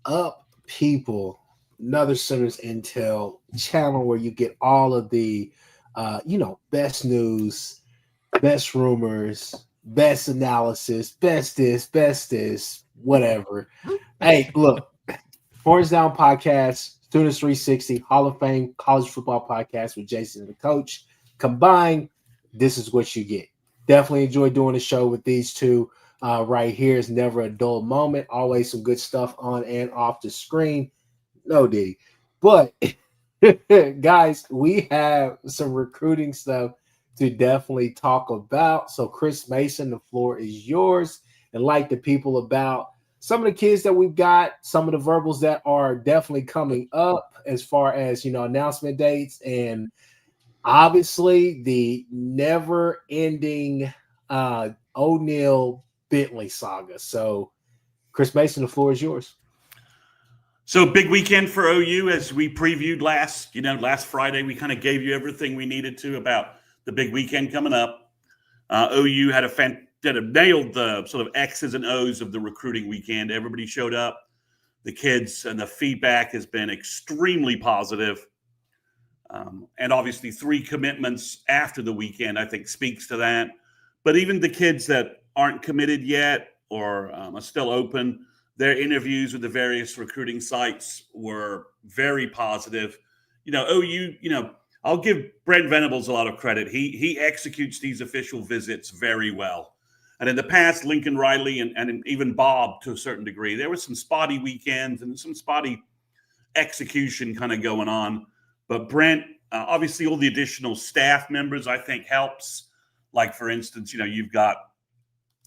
up, people? Another Sinners Intel channel where you get all of the, best news, best rumors, best analysis, best this, whatever. Hey, look, Horns Down Podcast, Students 360, Hall of Fame College Football Podcast with Jason and the Coach. Combined, this is what you get. Definitely enjoy doing the show with these two right here. It's never a dull moment. Always some good stuff on and off the screen. No, Diddy. But, guys, we have some recruiting stuff to definitely talk about. So, Chris Mason, the floor is yours. And like the people about some of the kids that we've got, some of the verbals that are definitely coming up as far as, announcement dates, and obviously the never ending O'Neal Bentley saga. So, Chris Mason, the floor is yours. So big weekend for OU, as we previewed last Friday. We kind of gave you everything we needed to about the big weekend coming up. OU had nailed the sort of X's and O's of the recruiting weekend. Everybody showed up. The kids, and the feedback has been extremely positive. And obviously 3 commitments after the weekend, I think, speaks to that. But even the kids that aren't committed yet or are still open, their interviews with the various recruiting sites were very positive. OU, I'll give Brent Venables a lot of credit. He executes these official visits very well. And in the past, Lincoln Riley and even Bob, to a certain degree, there were some spotty weekends and some spotty execution kind of going on. But Brent, obviously all the additional staff members, I think, helps. Like, for instance, you've got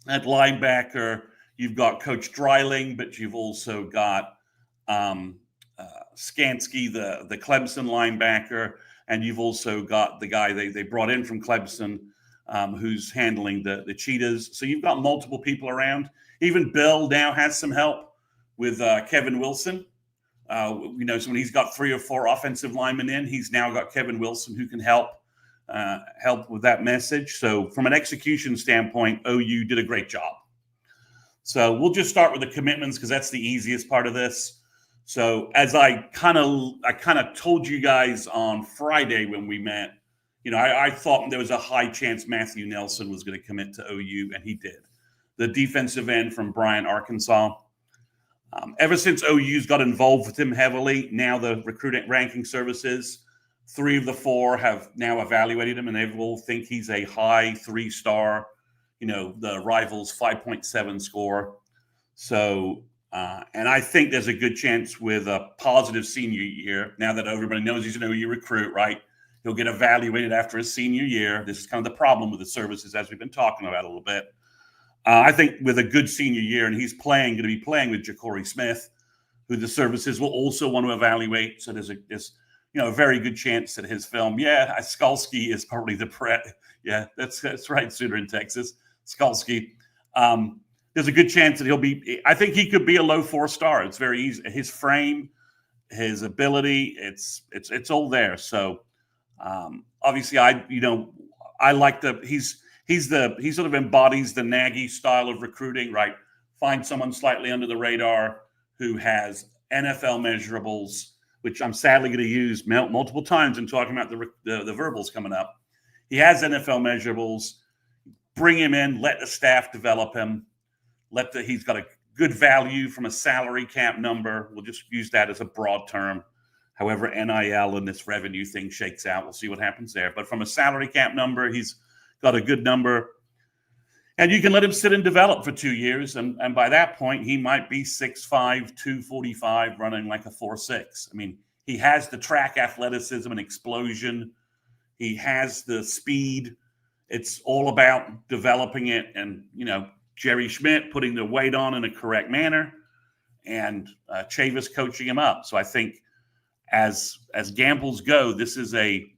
at linebacker, you've got Coach Dreiling, but you've also got Skansky, the Clemson linebacker, and you've also got the guy they brought in from Clemson, who's handling the Cheetahs. So you've got multiple people around. Even Bill now has some help with Kevin Wilson. So when he's got 3 or 4 offensive linemen in, he's now got Kevin Wilson who can help with that message. So from an execution standpoint, OU did a great job. So we'll just start with the commitments because that's the easiest part of this. So as I kind of told you guys on Friday when we met, I thought there was a high chance Matthew Nelson was going to commit to OU, and he did. The defensive end from Bryant, Arkansas. Ever since OU's got involved with him heavily, now the recruiting ranking services, 3 of the 4 have now evaluated him, and they all think he's a high 3-star, the Rivals 5.7 score. So, and I think there's a good chance with a positive senior year, now that everybody knows he's an OU recruit, right? He'll get evaluated after his senior year. This is kind of the problem with the services, as we've been talking about a little bit. I think with a good senior year, and he's going to be playing with Ja'Cory Smith, who the services will also want to evaluate. So there's a very good chance that his film, Skalski is probably the Brett. Yeah, that's right, Sooner in Texas, Skalski. There's a good chance that I think he could be a low 4-star. It's very easy. His frame, his ability, it's all there. So obviously I like he sort of embodies the Nagy style of recruiting, right? Find someone slightly under the radar who has NFL measurables, which I'm sadly going to use multiple times in talking about the verbals coming up. He has NFL measurables. Bring him in, let the staff develop him. He's got a good value from a salary cap number. We'll just use that as a broad term. However, NIL and this revenue thing shakes out. We'll see what happens there. But from a salary cap number, he's got a good number. And you can let him sit and develop for 2 years. And by that point, he might be 6'5", 245, running like a 4.6. I mean, he has the track athleticism and explosion. He has the speed. It's all about developing it and, Jerry Schmidt putting the weight on in a correct manner and Chavis coaching him up. So I think as gambles go, this is a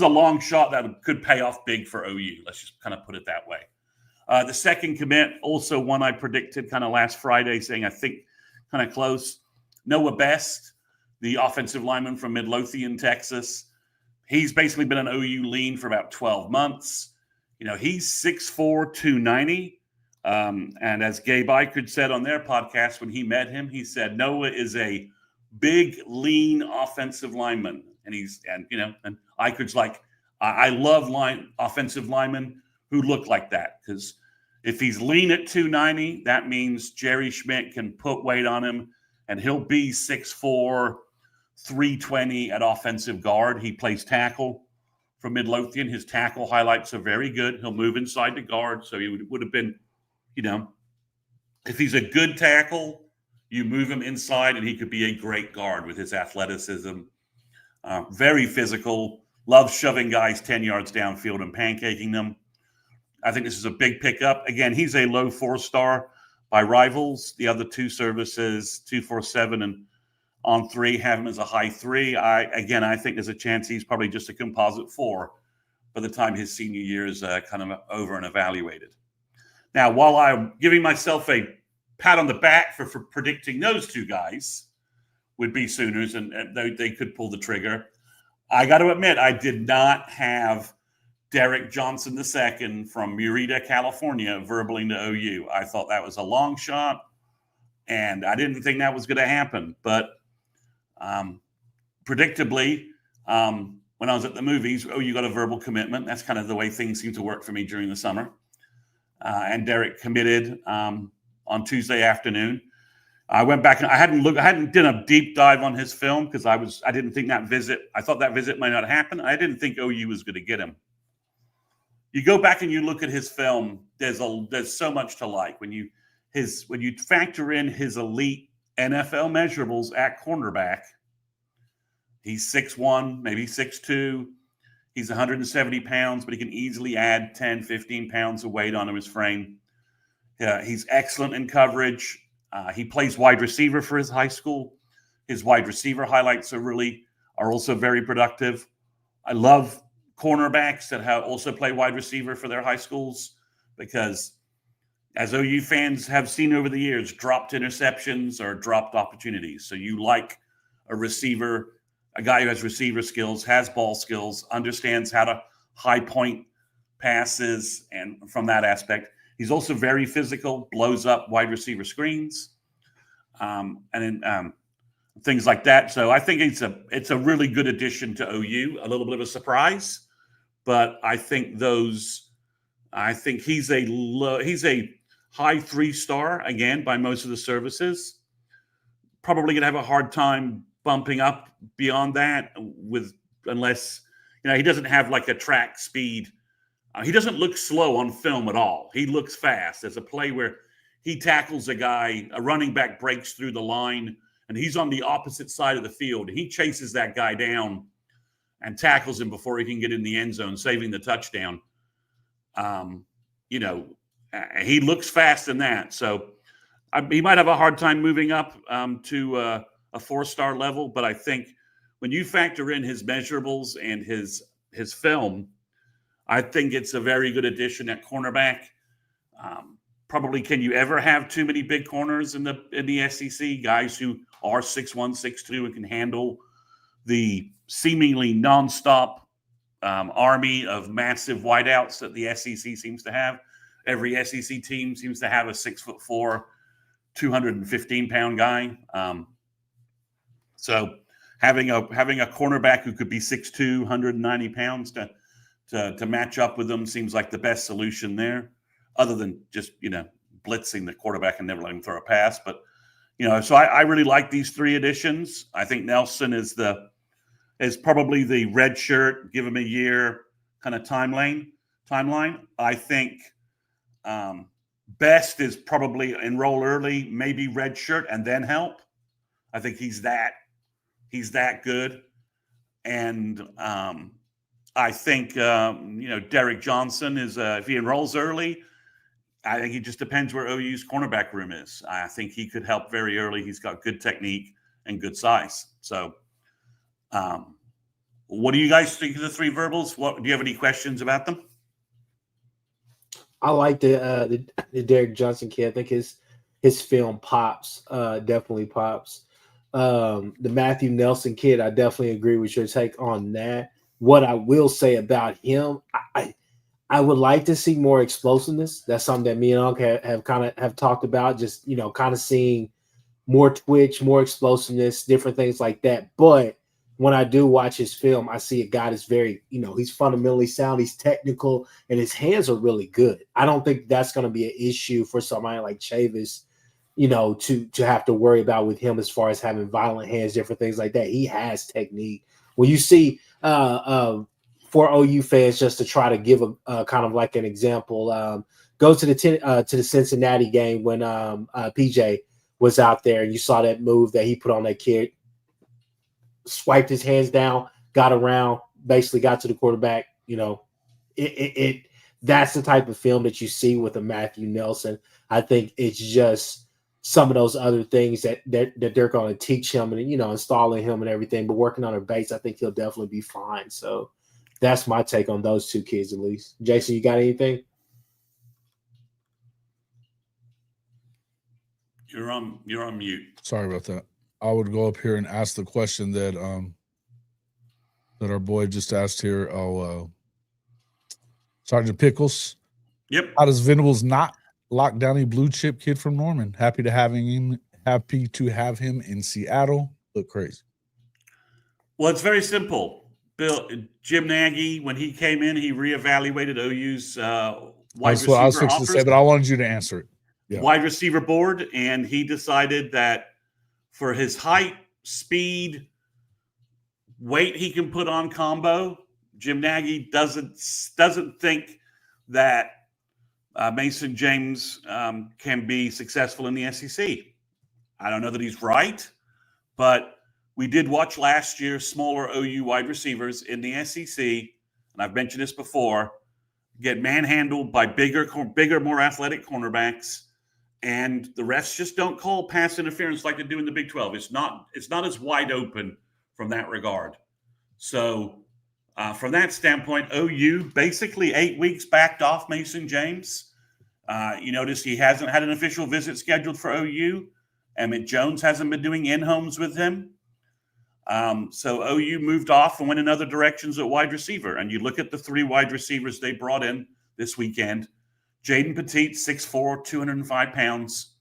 long shot that could pay off big for OU. Let's just kind of put it that way. The second commit, also one I predicted kind of last Friday, saying I think kind of close. Noah Best, the offensive lineman from Midlothian, Texas. He's basically been an OU lean for about 12 months. He's 6'4", 290. And as Gabe Eichert said on their podcast when he met him, he said Noah is a big, lean offensive lineman, and and Eichert's like, I love offensive linemen who look like that, because if he's lean at 290, that means Jerry Schmidt can put weight on him, and he'll be 6'4", 320 at offensive guard. He plays tackle for Midlothian. His tackle highlights are very good. He'll move inside the guard, so he would have been, if he's a good tackle, you move him inside, and he could be a great guard with his athleticism. Very physical, loves shoving guys 10 yards downfield and pancaking them. I think this is a big pickup. Again, he's a low 4-star by Rivals. The other two services, 247 and On3, have him as a high 3. I think there's a chance he's probably just a composite 4 by the time his senior year is kind of over and evaluated. Now, while I'm giving myself a pat on the back for predicting those two guys would be Sooners, and they could pull the trigger, I got to admit, I did not have Derek Johnson II from Murrieta, California, verbally to OU. I thought that was a long shot, and I didn't think that was going to happen. But predictably, when I was at the movies, OU got a verbal commitment. That's kind of the way things seem to work for me during the summer. And Derek committed on Tuesday afternoon. I went back and I hadn't done a deep dive on his film because I didn't think I thought that visit might not happen. I didn't think OU was going to get him. You go back and you look at his film, there's so much to like. When you factor in his elite NFL measurables at cornerback, he's 6'1", maybe 6'2". He's 170 pounds, but he can easily add 10, 15 pounds of weight onto his frame. He's excellent in coverage. He plays wide receiver for his high school. His wide receiver highlights are also very productive. I love cornerbacks that also play wide receiver for their high schools, because as OU fans have seen over the years, dropped interceptions or dropped opportunities. So you like a receiver, a guy who has receiver skills, has ball skills, understands how to high point passes. And from that aspect, he's also very physical, blows up wide receiver screens, and things like that. So I think it's a really good addition to OU, a little bit of a surprise, but I think he's a high 3-star again by most of the services. Probably going to have a hard time bumping up beyond that unless he doesn't have like a track speed. He doesn't look slow on film at all. He looks fast. There's a play where he tackles a guy, a running back breaks through the line, and he's on the opposite side of the field. He chases that guy down and tackles him before he can get in the end zone, saving the touchdown. He looks fast in that. So he might have a hard time moving up to a 4-star level, but I think when you factor in his measurables and his film, I think it's a very good addition at cornerback. Probably, can you ever have too many big corners in the SEC? Guys who are 6'1", 6'2", and can handle the seemingly nonstop army of massive wideouts that the SEC seems to have. Every SEC team seems to have a 6'4", 215-pound guy. So having a cornerback who could be 6'2", 190 pounds to match up with them seems like the best solution there, other than just, blitzing the quarterback and never letting him throw a pass. But, so I really like these 3 additions. I think Nelson is probably the red shirt, give him a year kind of timeline. I think Best is probably enroll early, maybe red shirt and then help. I think he's that good. And I think, Derek Johnson is, if he enrolls early, I think it just depends where OU's cornerback room is. I think he could help very early. He's got good technique and good size. So what do you guys think of the 3 verbals? Do you have any questions about them? I like the Derek Johnson kid. I think his film pops, definitely pops. The Matthew Nelson kid, I definitely agree with your take on that. What I will say about him, I I would like to see more explosiveness. That's something that me and Unc have kind of talked about. Just kind of seeing more twitch, more explosiveness, different things like that. But when I do watch his film, I see a guy that's very, he's fundamentally sound, he's technical, and his hands are really good. I don't think that's going to be an issue for somebody like Chavis, to have to worry about with him as far as having violent hands, different things like that. He has technique. When you see for OU fans, just to try to give a kind of like an example, go to the Cincinnati game when PJ was out there, and you saw that move that he put on that kid, swiped his hands down, got around, basically got to the quarterback. That's the type of film that you see with a Matthew Nelson. I think it's just some of those other things that they're going to teach him and, installing him and everything, but working on a base, I think he'll definitely be fine. So that's my take on those two kids, at least. Jason, you got anything? You're on mute. Sorry about that. I would go up here and ask the question that our boy just asked here. Sergeant Pickles. Yep. How does Venables not lock down a blue chip kid from Norman? Happy to have him in Seattle. Look crazy. Well, it's very simple. Jim Nagy, when he came in, he reevaluated OU's wide receiver I was fixing to say, but I wanted you to answer it. Yeah. Wide receiver board, and he decided that for his height, speed, weight he can put on combo, Jim Nagy doesn't think that Mason James can be successful in the SEC. I don't know that he's right, but we did watch last year smaller OU wide receivers in the SEC, and I've mentioned this before, get manhandled by bigger, more athletic cornerbacks. And the refs just don't call pass interference like they do in the Big 12. It's not as wide open from that regard. So from that standpoint, OU basically 8 weeks backed off Mason James. You notice he hasn't had an official visit scheduled for OU. Emmett Jones hasn't been doing in-homes with him. So OU moved off and went in other directions at wide receiver. And you look at the 3 wide receivers they brought in this weekend. Jaden Petit, 6'4", 205 pounds.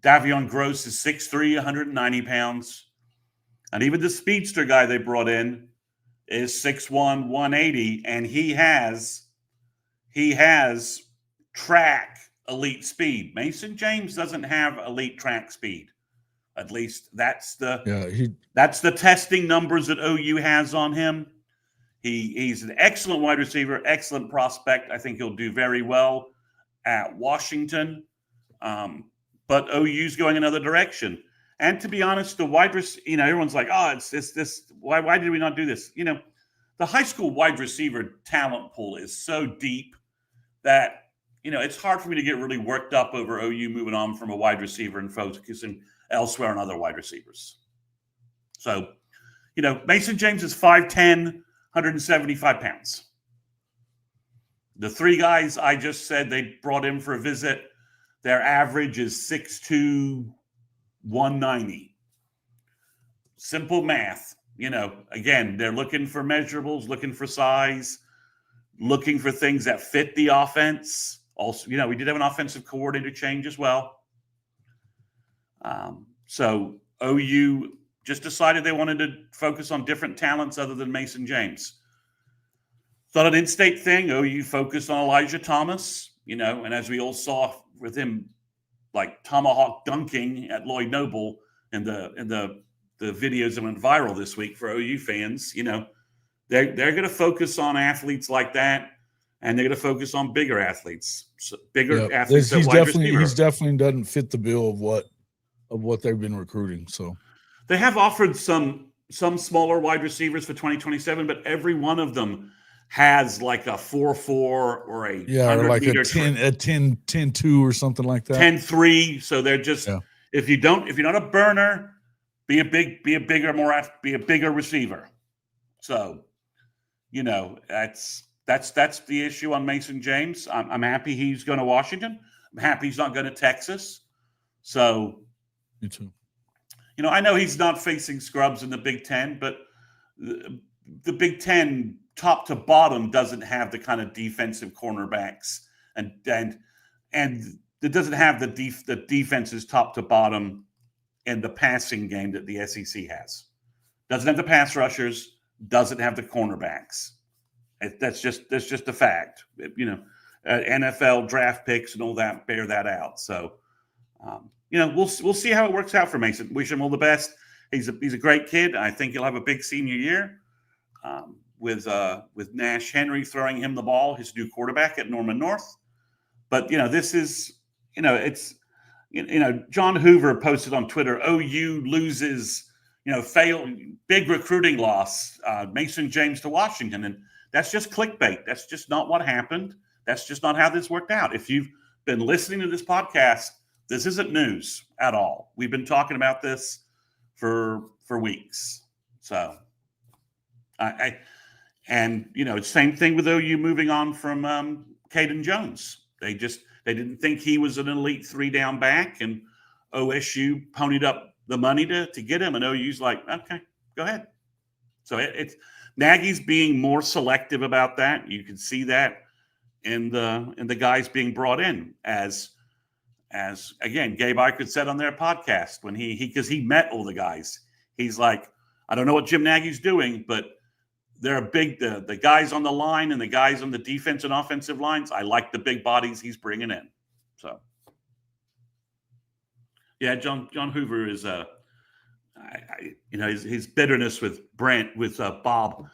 Davion Gross is 6'3", 190 pounds. And even the speedster guy they brought in is 6'1", 180, and he has track elite speed. Mason James doesn't have elite track speed. At least that's the testing numbers that OU has on him. He's an excellent wide receiver, excellent prospect. I think he'll do very well at Washington. But OU's going another direction. And to be honest, the wide receiver, everyone's like, oh, it's this. Why did we not do this? The high school wide receiver talent pool is so deep that, it's hard for me to get really worked up over OU moving on from a wide receiver and focusing elsewhere on other wide receivers. So, Mason James is 5'10", 175 pounds. The 3 guys I just said they brought in for a visit, their average is 6'2", 190. Simple math. Again, they're looking for measurables, looking for size, looking for things that fit the offense. Also, we did have an offensive coordinator change as well. So OU just decided they wanted to focus on different talents other than Mason James. It's not an in-state thing. OU focused on Elijah Thomas, and as we all saw with him, like tomahawk dunking at Lloyd Noble in the videos that went viral this week for OU fans, they're going to focus on athletes like that, and they're going to focus on bigger athletes, athletes. He's definitely doesn't fit the bill of what they've been recruiting. So they have offered some smaller wide receivers for 2027, but every one of them has like a 4.4 or a or like a 10.2 or something like that. 10.3. So they're just if you're not a burner, be a bigger receiver. So that's the issue on Mason James. I'm happy he's going to Washington. I'm happy he's not going to Texas. So me too. I know he's not facing scrubs in the Big Ten, but the Big Ten top to bottom doesn't have the kind of defensive cornerbacks, and it doesn't have the defenses top to bottom in the passing game that the SEC has. Doesn't have the pass rushers, doesn't have the cornerbacks. That's just a fact. NFL draft picks and all that bear that out. So, we'll see how it works out for Mason. Wish him all the best. He's a great kid. I think he'll have a big senior year with Nash Henry throwing him the ball, his new quarterback at Norman North. But this is it's John Hoover posted on Twitter, OU loses, big recruiting loss, Mason James to Washington, and that's just clickbait. That's just not what happened. That's just not how this worked out. If you've been listening to this podcast, this isn't news at all. We've been talking about this for weeks. So, same thing with OU moving on from Caden Jones. They didn't think he was an elite 3-down back, and OSU ponied up the money to get him, and OU's like, okay, go ahead. So it's Nagy's being more selective about that. You can see that in the guys being brought in as again, Gabe Eichert said on their podcast when because he met all the guys. He's like, I don't know what Jim Nagy's doing, but they're the guys on the line and the guys on the defense and offensive lines. I like the big bodies he's bringing in. So, yeah, John Hoover is his bitterness with Bob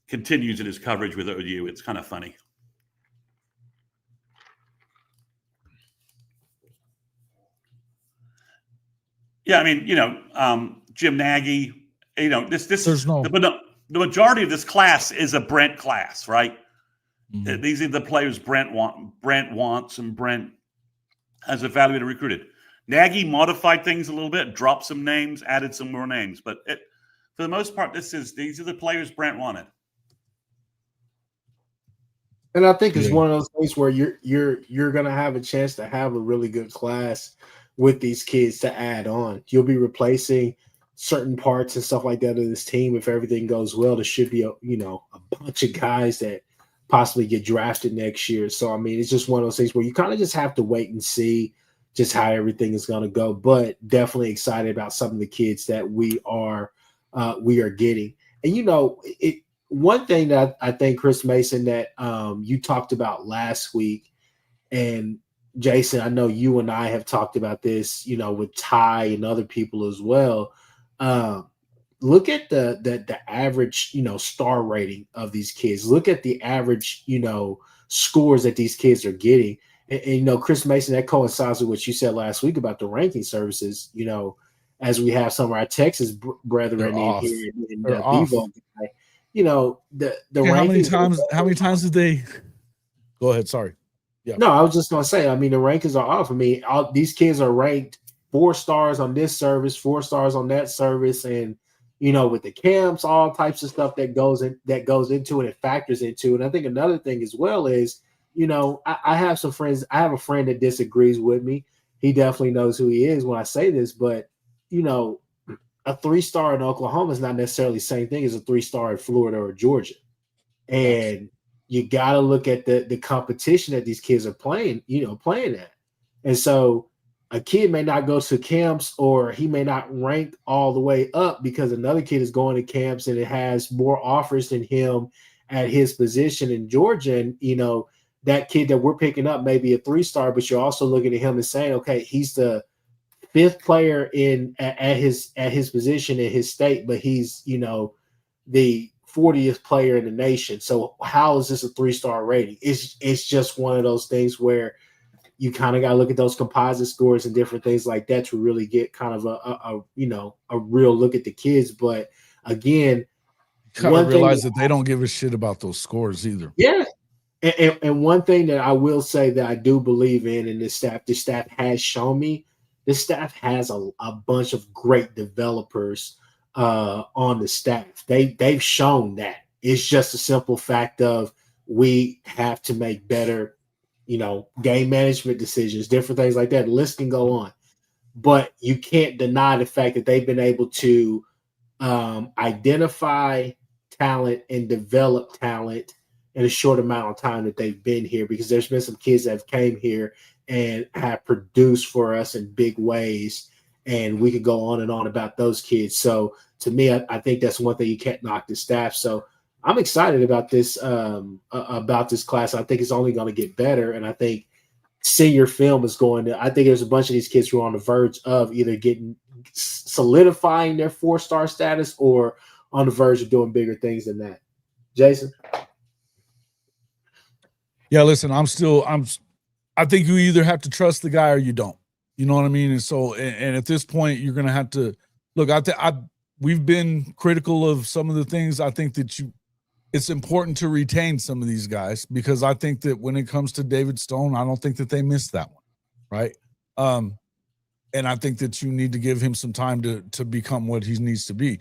continues in his coverage with OU. It's kind of funny. Yeah, I mean, Jim Nagy, the majority of this class is a Brent class, right? Mm-hmm. These are the players Brent wants and Brent has evaluated and recruited. Nagy modified things a little bit, dropped some names, added some more names, but for the most part, these are the players Brent wanted. And I think it's one of those things where you're going to have a chance to have a really good class with these kids to add on. You'll be replacing certain parts and stuff like that of this team. If everything goes well, there should be a bunch of guys that possibly get drafted next year. So, I mean, it's just one of those things where you kind of just have to wait and see just how everything is going to go, but definitely excited about some of the kids that we are getting. And, one thing that I think, Chris Mason, that you talked about last week, and Jason, I know you and I have talked about this, with Ty and other people as well. Look at the average, star rating of these kids. Look at the average, scores that these kids are getting. And Chris Mason, that coincides with what you said last week about the ranking services, as we have some of our Texas brethren in here in the Bevo guy. The rankings. How many times did they go ahead? Sorry. Yeah. No, I was just going to say, I mean, the rankings are off. I mean, these kids are ranked 4 stars on this service, 4 stars on that service. And, with the camps, all types of stuff that goes into it and factors into it. And I think another thing as well is, I have some friends. I have a friend that disagrees with me. He definitely knows who he is when I say this, but, a 3-star in Oklahoma is not necessarily the same thing as a 3-star in Florida or Georgia. And you got to look at the competition that these kids are playing at. And so a kid may not go to camps, or he may not rank all the way up because another kid is going to camps and it has more offers than him at his position in Georgia. And, that kid that we're picking up may be a 3-star, but you're also looking at him and saying, okay, he's the 5th player at his position in his state, but he's, the 40th player in the nation. So how is this a 3-star rating? It's just one of those things where you kind of got to look at those composite scores and different things like that to really get kind of a real look at the kids. But again, you kind of realize that they don't give a shit about those scores either. Yeah. And one thing that I will say that I do believe in, and the staff has shown me, the staff has a bunch of great developers on the staff. They've shown that. It's just a simple fact of we have to make better, game management decisions, different things like that. The list can go on. But you can't deny the fact that they've been able to identify talent and develop talent in a short amount of time that they've been here, because there's been some kids that have came here and have produced for us in big ways. And we could go on and on about those kids. So to me, I think that's one thing you can't knock the staff. So I'm excited about this class. I think it's only going to get better. And I think senior film is going to, I think there's a bunch of these kids who are on the verge of either solidifying their 4-star status or on the verge of doing bigger things than that. Jason? Yeah, listen, I think you either have to trust the guy or you don't. You know what I mean? And so, and at this point, you're going to have to look. We've been critical of some of the things. I think that it's important to retain some of these guys, because I think that when it comes to David Stone, I don't think that they missed that one, right? And I think that you need to give him some time to become what he needs to be,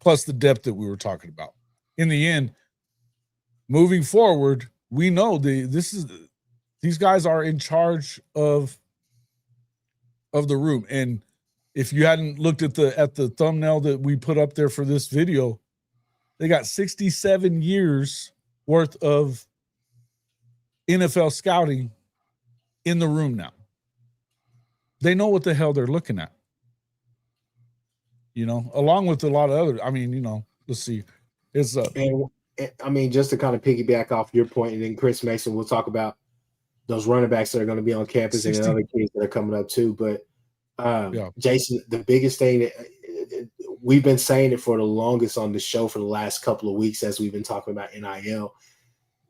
plus the depth that we were talking about. In the end, moving forward, we know these guys are in charge of the room. And if you hadn't looked at the thumbnail that we put up there for this video, they got 67 years worth of NFL scouting in the room now. They know what the hell they're looking at. You know, along with a lot of other, I mean, you know, let's see. It's and I mean, just to kind of piggyback off your point, and then Chris Mason, we'll talk about those running backs that are going to be on campus 60. and other kids that are coming up too. But Yeah. Jason, the biggest thing that we've been saying it for the longest on the show for the last couple of weeks, as we've been talking about NIL.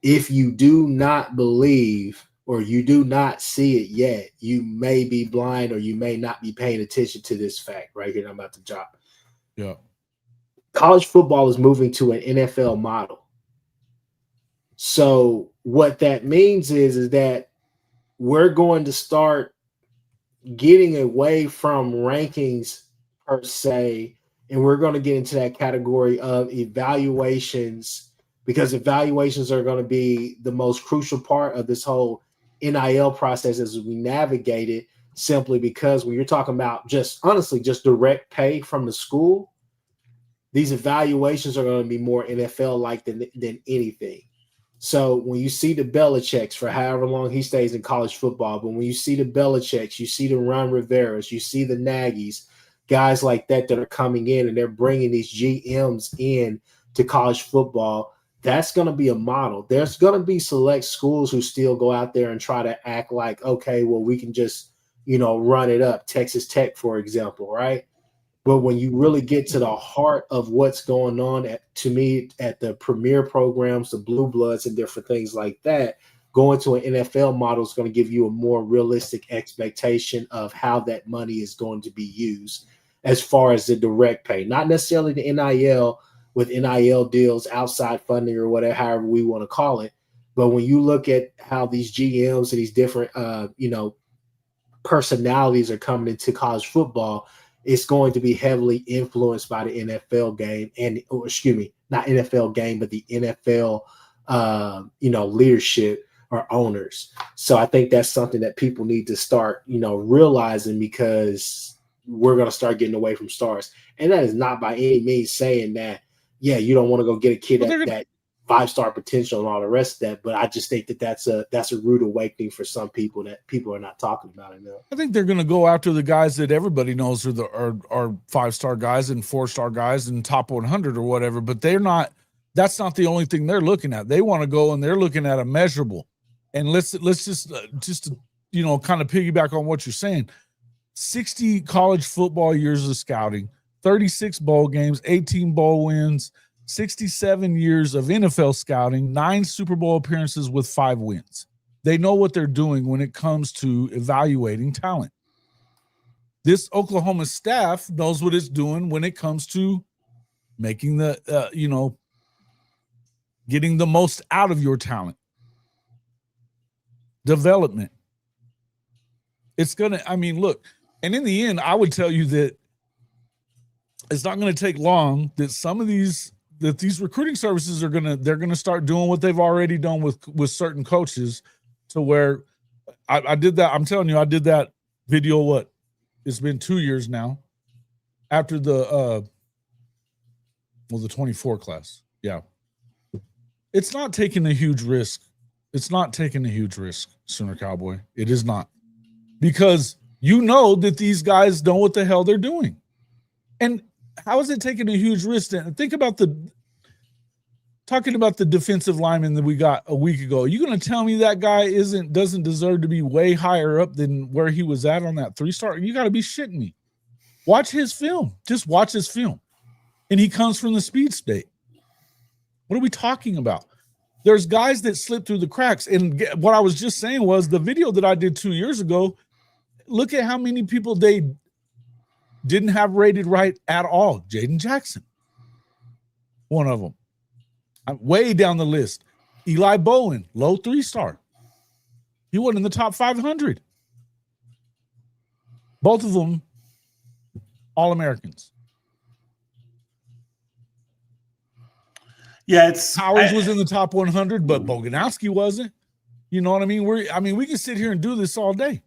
If you do not believe or you do not see it yet, you may be blind or you may not be paying attention to this fact right here. I'm about to drop. Yeah. College football is moving to an NFL model. So what that means is that we're going to start getting away from rankings per se, and we're going to get into that category of evaluations, because evaluations are going to be the most crucial part of this whole NIL process as we navigate it, simply because when you're talking about just direct pay from the school, these evaluations are going to be more NFL-like than anything. So when you see the Belichicks for however long he stays in college football, but when you see the Belichicks, you see the Ron Riveras, you see the Nagys, guys like that are coming in and they're bringing these GMs in to college football, that's going to be a model. There's going to be select schools who still go out there and try to act like, okay, well, we can just, run it up. Texas Tech, for example, right? But when you really get to the heart of what's going on at the premier programs, the Blue Bloods and different things like that, going to an NFL model is going to give you a more realistic expectation of how that money is going to be used as far as the direct pay, not necessarily the NIL with NIL deals, outside funding or whatever, however we want to call it. But when you look at how these GMs and these different, personalities are coming into college football, it's going to be heavily influenced by the NFL game not NFL game, but the NFL, leadership or owners. So I think that's something that people need to start, realizing, because we're going to start getting away from stars. And that is not by any means saying that, you don't want to go get a kid that 5-star potential and all the rest of that. But I just think that that's a rude awakening for some people that people are not talking about enough. I think they're going to go after the guys that everybody knows are 5-star guys and 4-star guys and top 100 or whatever. But that's not the only thing they're looking at. They want to go and they're looking at a measurable. And let's just kind of piggyback on what you're saying. 60 college football years of scouting, 36 bowl games, 18 bowl wins, 67 years of NFL scouting, 9 Super Bowl appearances with 5 wins. They know what they're doing when it comes to evaluating talent. This Oklahoma staff knows what it's doing when it comes to making getting the most out of your talent. Development. Look, and in the end, I would tell you that it's not going to take long that these recruiting services they're going to start doing what they've already done with certain coaches, to where I did that. I'm telling you, I did that video. It's been 2 years now after the 24 class. Yeah. It's not taking a huge risk. It's not taking a huge risk, Sooner Cowboy. It is not. Because you know that these guys know what the hell they're doing. And how is it taking a huge risk? Think about talking about the defensive lineman that we got a week ago. You going to tell me that guy doesn't deserve to be way higher up than where he was at on that 3-star? You got to be shitting me. Watch his film. Just watch his film. And he comes from the speed state. What are we talking about? There's guys that slip through the cracks. And what I was just saying was the video that I did 2 years ago, look at how many people they didn't have rated right at all. Jaden Jackson, one of them. I'm way down the list. Eli Bowen, low 3-star. He wasn't in the top 500. Both of them All-Americans. Yeah, Powers was in the top 100, but Boganowski wasn't. You know what I mean? We can sit here and do this all day.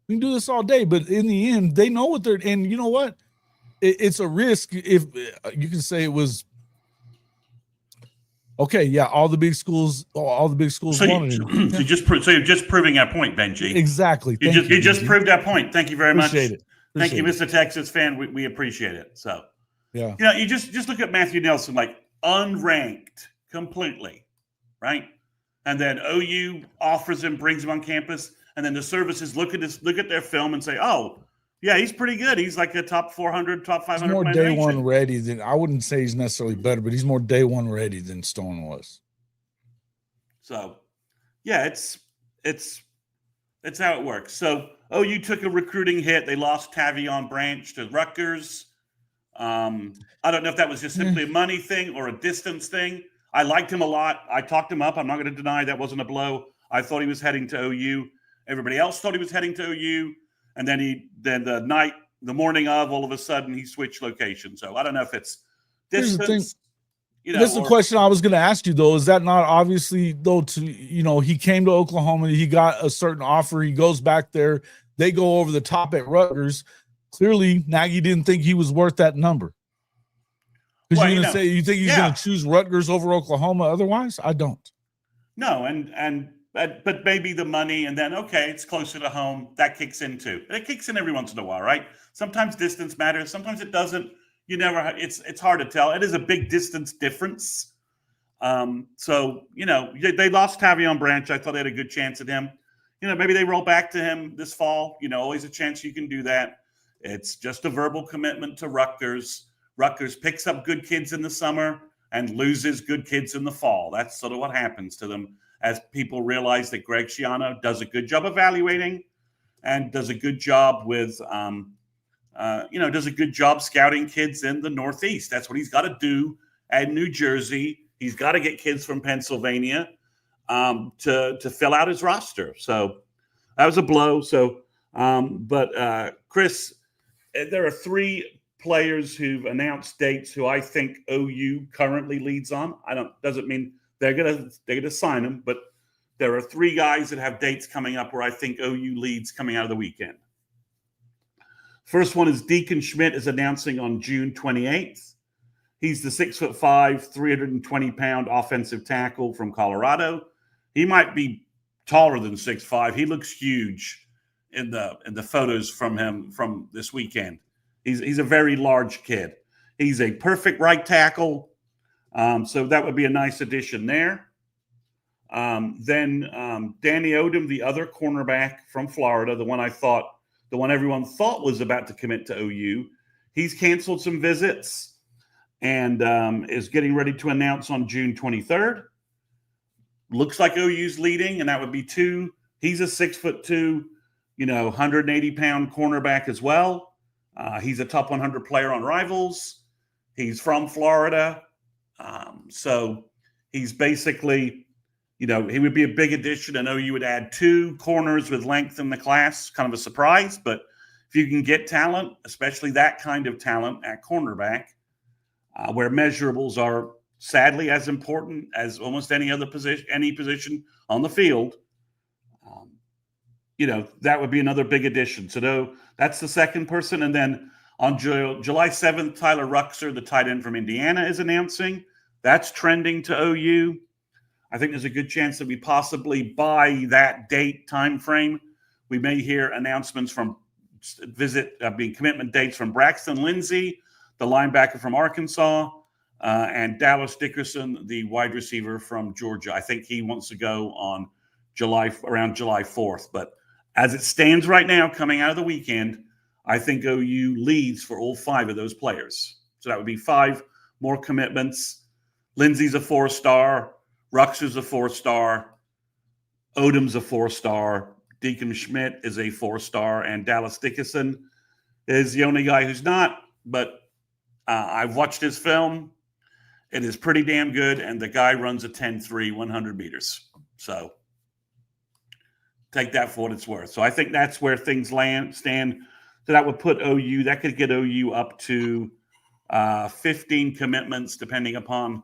We can do this all day, but in the end, they know what they're. And you know what? It's a risk. If you can say it was okay, yeah. All the big schools wanted it. So you're just proving our point, Benji. Exactly. You just proved our point. Thank you very much. Appreciate it. Thank you, Mr. Texas fan. We appreciate it. So. Yeah. You know, you just look at Matthew Nelson, like unranked completely, right? And then OU offers him, brings him on campus, and then the services look at their film and say, "Oh, yeah, he's pretty good. He's like a top 400, top 500." He's more day one ready than I wouldn't say he's necessarily better, but he's more day one ready than Stone was. So, yeah, it's how it works. So OU took a recruiting hit. They lost Tavion Branch to Rutgers. I don't know if that was just simply a money thing or a distance thing. I liked him a lot. I talked him up. I'm not going to deny that wasn't a blow. I thought he was heading to OU. Everybody else thought he was heading to OU. And then the morning of, all of a sudden he switched location. So I don't know if it's distance. That's the question I was going to ask you, though. Is that not obviously, though, he came to Oklahoma, he got a certain offer, he goes back there, they go over the top at Rutgers. Clearly, Nagy didn't think he was worth that number. Because you think he's going to choose Rutgers over Oklahoma otherwise? I don't. No, but maybe the money, and then, okay, it's closer to home. That kicks in too. It kicks in every once in a while, right? Sometimes distance matters. Sometimes it doesn't. It's hard to tell. It is a big distance difference. So, they lost Tavion Branch. I thought they had a good chance at him. Maybe they roll back to him this fall. Always a chance you can do that. It's just a verbal commitment to Rutgers. Rutgers picks up good kids in the summer and loses good kids in the fall. That's sort of what happens to them as people realize that Greg Schiano does a good job evaluating and does a good job with, does a good job scouting kids in the Northeast. That's what he's got to do at New Jersey. He's got to get kids from Pennsylvania to fill out his roster. So that was a blow. So, Chris, there are 3 players who've announced dates who I think OU currently leads on. Doesn't mean they're gonna sign them, but there are 3 guys that have dates coming up where I think OU leads coming out of the weekend. First one is Deacon Schmidt is announcing on June 28th. He's the 6'5", 320-pound offensive tackle from Colorado. He might be taller than 6'5". He looks huge in the photos from him from this weekend. He's a very large kid. He's a perfect right tackle. So that would be a nice addition there. Then Danny Odom, the other cornerback from Florida, the one everyone thought was about to commit to OU. He's canceled some visits and is getting ready to announce on June 23rd. Looks like OU's leading, and that would be 2. He's a 6'2", 180-pound cornerback as well. He's a top 100 player on Rivals. He's from Florida. So he's basically, he would be a big addition. I know you would add 2 corners with length in the class, kind of a surprise. But if you can get talent, especially that kind of talent at cornerback, where measurables are sadly as important as almost any position on the field, that would be another big addition. So that's the second person. And then On July 7th, Tyler Ruxer, the tight end from Indiana, is announcing. That's trending to OU. I think there's a good chance that we possibly, by that date time frame, we may hear announcements from commitment dates from Braxton Lindsey, the linebacker from Arkansas, and Dallas Dickerson, the wide receiver from Georgia. I think he wants to go on around July 4th. But as it stands right now, coming out of the weekend, I think OU leads for all 5 of those players. So that would be 5 more commitments. Lindsey's a 4-star. Ruxer's a 4-star. Odom's a 4-star. Deacon Schmidt is a 4-star. And Dallas Dickerson is the only guy who's not. But I've watched his film. It is pretty damn good. And the guy runs a 10.3, 100 meters. So take that for what it's worth. So I think that's where things stand. So that would put OU, that could get OU up to 15 commitments, depending upon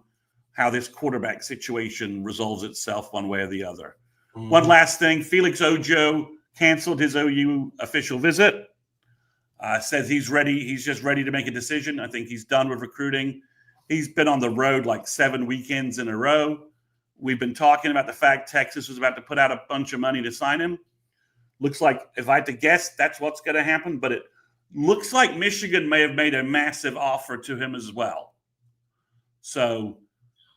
how this quarterback situation resolves itself one way or the other. Mm-hmm. One last thing, Felix Ojo canceled his OU official visit. Says he's ready. He's just ready to make a decision. I think he's done with recruiting. He's been on the road like 7 weekends in a row. We've been talking about the fact Texas was about to put out a bunch of money to sign him. Looks like, if I had to guess, that's what's going to happen. But it looks like Michigan may have made a massive offer to him as well. So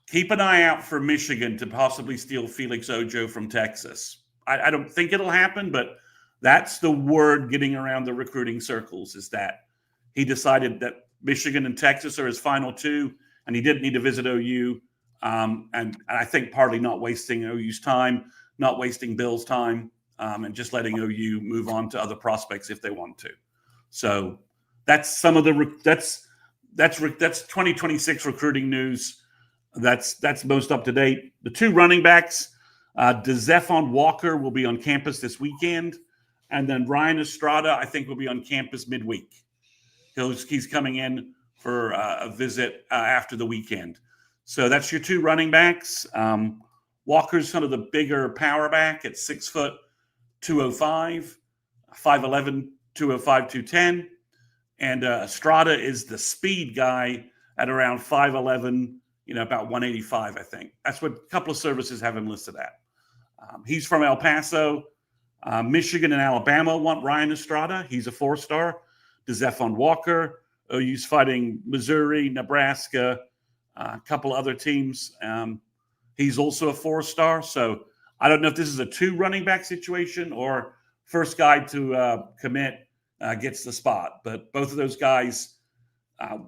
keep an eye out for Michigan to possibly steal Felix Ojo from Texas. I don't think it'll happen, but that's the word getting around the recruiting circles, is that he decided that Michigan and Texas are his final 2, and he didn't need to visit OU. And I think partly not wasting OU's time, not wasting Bill's time, and just letting OU move on to other prospects if they want to. So that's some of the that's 2026 recruiting news. That's most up to date. The 2 running backs, DeZephon Walker will be on campus this weekend, and then Ryan Estrada I think will be on campus midweek. He's coming in for a visit after the weekend. So that's your 2 running backs. Walker's kind of the bigger power back at 6 foot 205, 5'11", 205, 210. And Estrada is the speed guy at around 5'11", about 185, I think. That's what a couple of services have him listed at. He's from El Paso. Michigan and Alabama want Ryan Estrada. He's a 4-star. DeZephon Walker. OU's fighting Missouri, Nebraska, a couple other teams. He's also a 4-star. So I don't know if this is a 2 running back situation or first guy to commit gets the spot. But both of those guys,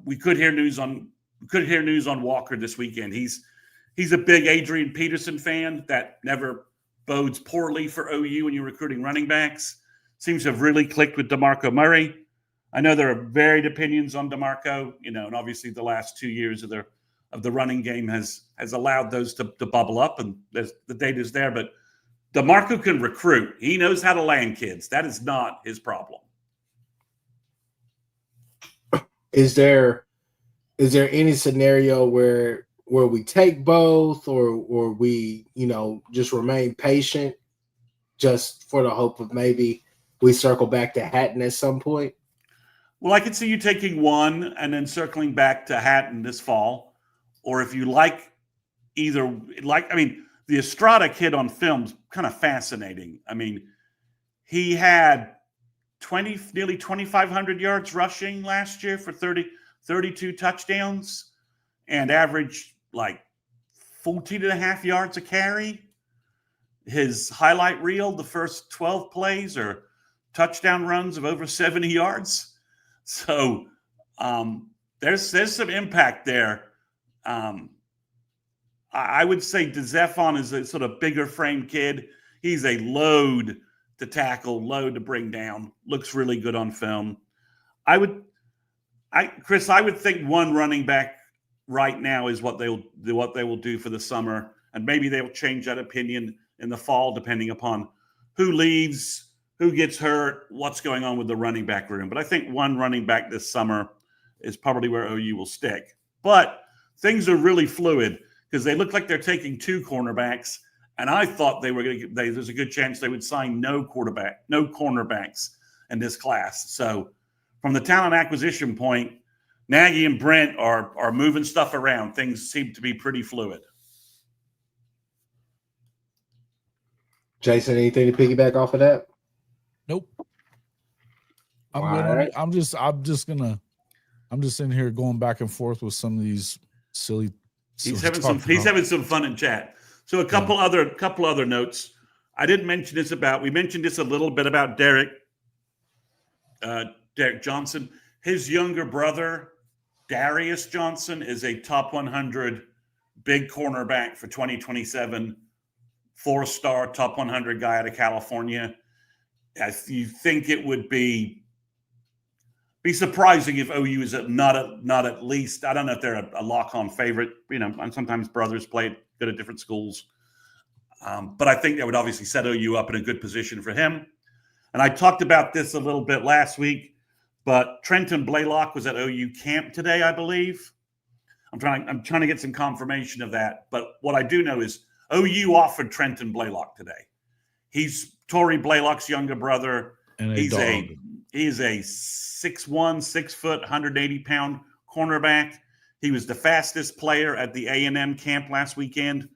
we could hear news on Walker this weekend. He's a big Adrian Peterson fan. That never bodes poorly for OU when you're recruiting running backs. Seems to have really clicked with DeMarco Murray. I know there are varied opinions on DeMarco, and obviously the last 2 years of the running game has allowed those to bubble up, and the data's there. But DeMarco can recruit. He knows how to land kids. That is not his problem. Is there any scenario where we take both, or we just remain patient, just for the hope of maybe we circle back to Hatton at some point? Well, I could see you taking one and then circling back to Hatton this fall, or if you like the Estrada kid on film's kind of fascinating. I mean, he had nearly 2,500 yards rushing last year for 32 touchdowns and averaged like 14 and a half yards a carry. His highlight reel, the first 12 plays are touchdown runs of over 70 yards. So there's some impact there. I would say DeZephon is a sort of bigger frame kid. He's a load to tackle, load to bring down. Looks really good on film. Chris, I would think one running back right now is what they will do for the summer, and maybe they'll change that opinion in the fall depending upon who leaves, who gets hurt, what's going on with the running back room. But I think one running back this summer is probably where OU will stick. But things are really fluid because they look like they're taking 2 cornerbacks, and I thought there's a good chance they would sign no cornerbacks in this class. So from the talent acquisition point, Nagy and Brent are moving stuff around. Things seem to be pretty fluid. Jason, anything to piggyback off of that? Nope. I'm All good on right. it. I'm just in here going back and forth with some of these silly. He's having some fun in chat. So a couple other notes. I didn't mention this we mentioned this a little bit about Derek Johnson. His younger brother, Darius Johnson, is a top 100 big cornerback for 2027, 4-star top 100 guy out of California. You think it would be surprising if OU is not at least, I don't know if they're a lock-on favorite, and sometimes brothers play good at different schools. But I think that would obviously set OU up in a good position for him. And I talked about this a little bit last week, but Trenton Blaylock was at OU camp today, I believe. I'm trying to get some confirmation of that. But what I do know is OU offered Trenton Blaylock today. He's Tory Blaylock's younger brother. And he's a 6'1", 6 foot, 180-pound cornerback. He was the fastest player at the A&M camp last weekend.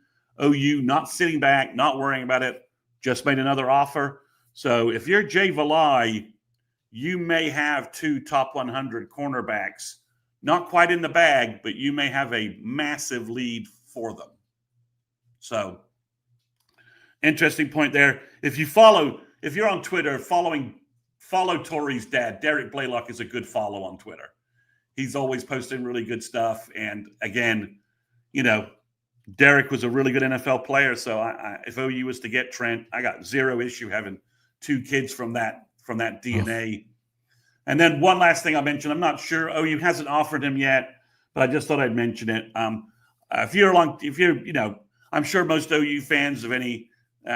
OU not sitting back, not worrying about it, just made another offer. So if you're Jay Valai, you may have 2 top 100 cornerbacks, not quite in the bag, but you may have a massive lead for them. So interesting point there. If you're on Twitter, follow Tory's dad. Derek Blaylock is a good follow on Twitter. He's always posting really good stuff. And again, Derek was a really good NFL player. So if OU was to get Trent, I got zero issue having 2 kids from that DNA. And then one last thing I'll mention, I'm not sure OU hasn't offered him yet, but I just thought I'd mention it. I'm sure most OU fans of any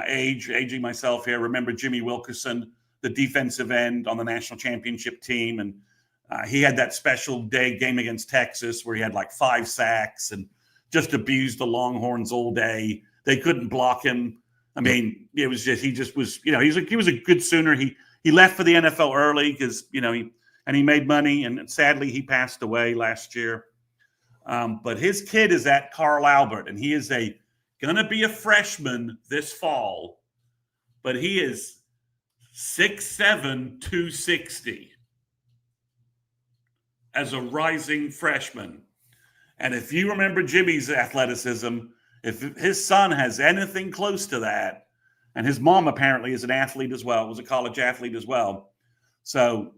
aging myself here, remember Jimmy Wilkerson, the defensive end on the national championship team. And he had that special day game against Texas where he had like 5 sacks and just abused the Longhorns all day. They couldn't block him. I mean, it was just, he was a good Sooner. He left for the NFL early because, he made money, and sadly he passed away last year. But his kid is at Carl Albert, and he is going to be a freshman this fall, but he is 6'7", 260 as a rising freshman. And if you remember Jimmy's athleticism, if his son has anything close to that, and his mom apparently is an athlete as well, was a college athlete as well. So,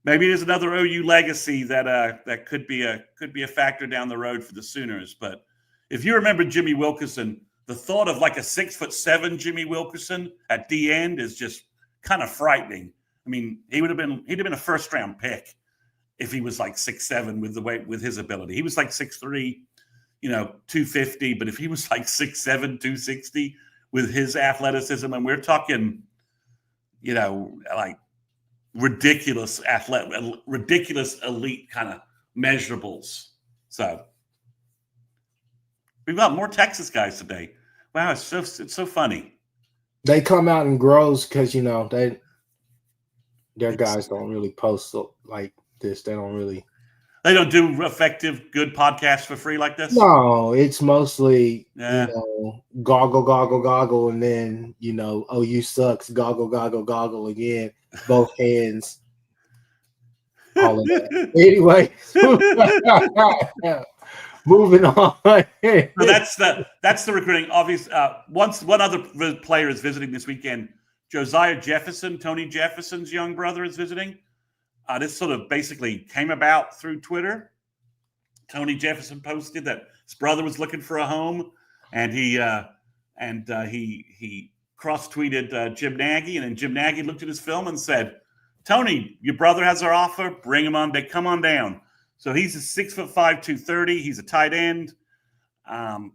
maybe there's another OU legacy that could be a factor down the road for the Sooners. But if you remember Jimmy Wilkerson, the thought of like a 6'7" Jimmy Wilkerson at the end is just kind of frightening. I mean, he'd have been a 1st-round pick if he was like 6'7" with his ability. He was like 6'3", 250. But if he was like 6'7", 260 with his athleticism, and we're talking, like ridiculous elite kind of measurables. So we've got more Texas guys today. Wow, it's so funny. They come out in grows because their guys don't really post like this. They don't do effective, good podcasts for free like this. No, it's mostly goggle, and then OU sucks, goggle again, both hands. All of that. Anyway, moving on. So that's the recruiting. Obvious. One other player is visiting this weekend. Josiah Jefferson, Tony Jefferson's young brother, is visiting. This sort of basically came about through Twitter. Tony Jefferson posted that his brother was looking for a home, and he cross-tweeted Jim Nagy, and then Jim Nagy looked at his film and said, "Tony, your brother has our offer. Bring him on. Come on down." So he's a 6'5", 230. He's a tight end. I'm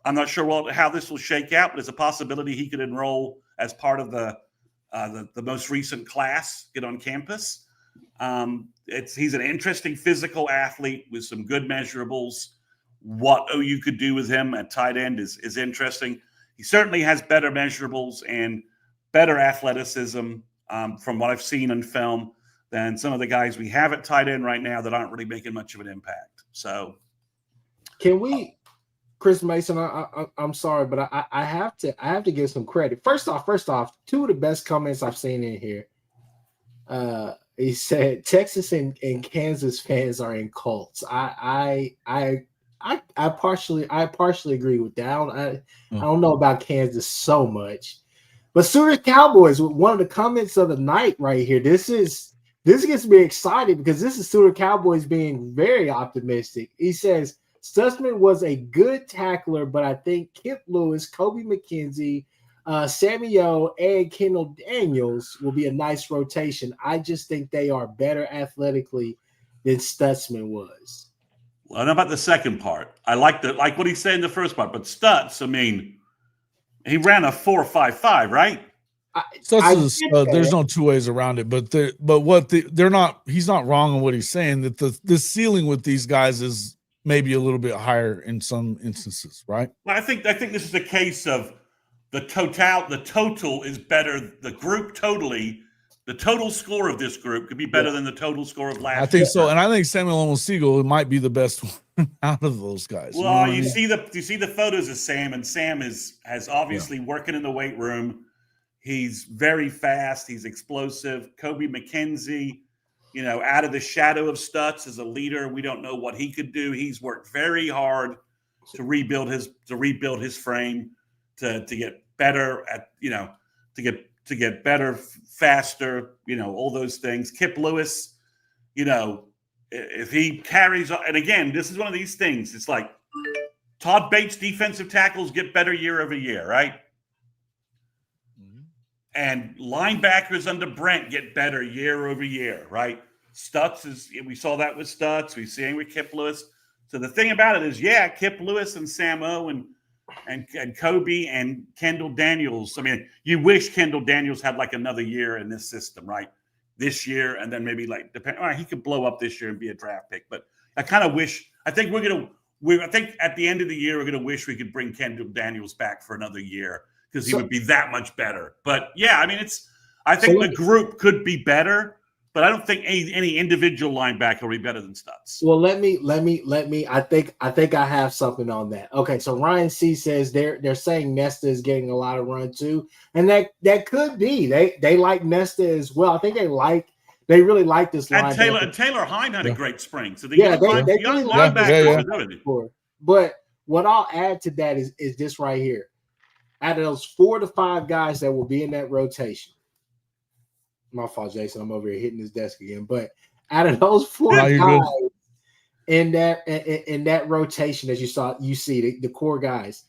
not sure how this will shake out, but there's a possibility he could enroll as part of the most recent class, get on campus. He's an interesting physical athlete with some good measurables. What OU could do with him at tight end is interesting. He certainly has better measurables and better athleticism from what I've seen in film than some of the guys we have at tight end right now that aren't really making much of an impact. So, can we, Chris Mason? I'm sorry, but I have to give some credit. First off, two of the best comments I've seen in here. He said Texas and Kansas fans are in cults. I partially agree with that. I don't know about Kansas so much, but Sooners Cowboys, one of the comments of the night right here. This gets me excited because this is Sooner Cowboys being very optimistic. He says Stutzman was a good tackler, but I think Kip Lewis, Kobe McKenzie, Sammy O, and Kendall Daniels will be a nice rotation. I just think they are better athletically than Stutzman was. Well, I don't know about the second part. I like what he said in the first part, but Stutz, I mean, he ran a 4.55, right? There's no two ways around it. But he's not wrong on what he's saying. That the ceiling with these guys is maybe a little bit higher in some instances, right? Well, I think this is a case of the total is better. The group totally, the total score of this group could be better than the total score of last year. I think so, and I think Samuel Omosigho might be the best one out of those guys. Well, you see the photos of Sam, and Sam has obviously working in the weight room. He's very fast. He's explosive. Kobe McKenzie, out of the shadow of Stutz as a leader. We don't know what he could do. He's worked very hard to rebuild his frame, to get better at, to get better, faster, all those things. Kip Lewis, if he carries on, and again, this is one of these things. It's like Todd Bates defensive tackles get better year over year, right? And linebackers under Brent get better year over year, right? We saw that with Stutz. We're seeing with Kip Lewis. So the thing about it is, Kip Lewis and Sam O and Kobe and Kendall Daniels. I mean, you wish Kendall Daniels had like another year in this system, right? This year, and then maybe he could blow up this year and be a draft pick. But I kind of wish. I think at the end of the year we're gonna wish we could bring Kendall Daniels back for another year, because he would be that much better. But I mean, I think the group could be better, but I don't think any individual linebacker will be better than Stutz. Well, let me. I think I have something on that. Okay, so Ryan C says they're saying Nesta is getting a lot of run too, and that could be. They like Nesta as well. I think they really like this linebacker. And Taylor Hine had a great spring. So they really like linebacker. But what I'll add to that is this right here. Out of those 4 to 5 guys that will be in that rotation, my fault, Jason. I'm over here hitting his desk again. But out of those 4 guys in that rotation, as you see the core guys,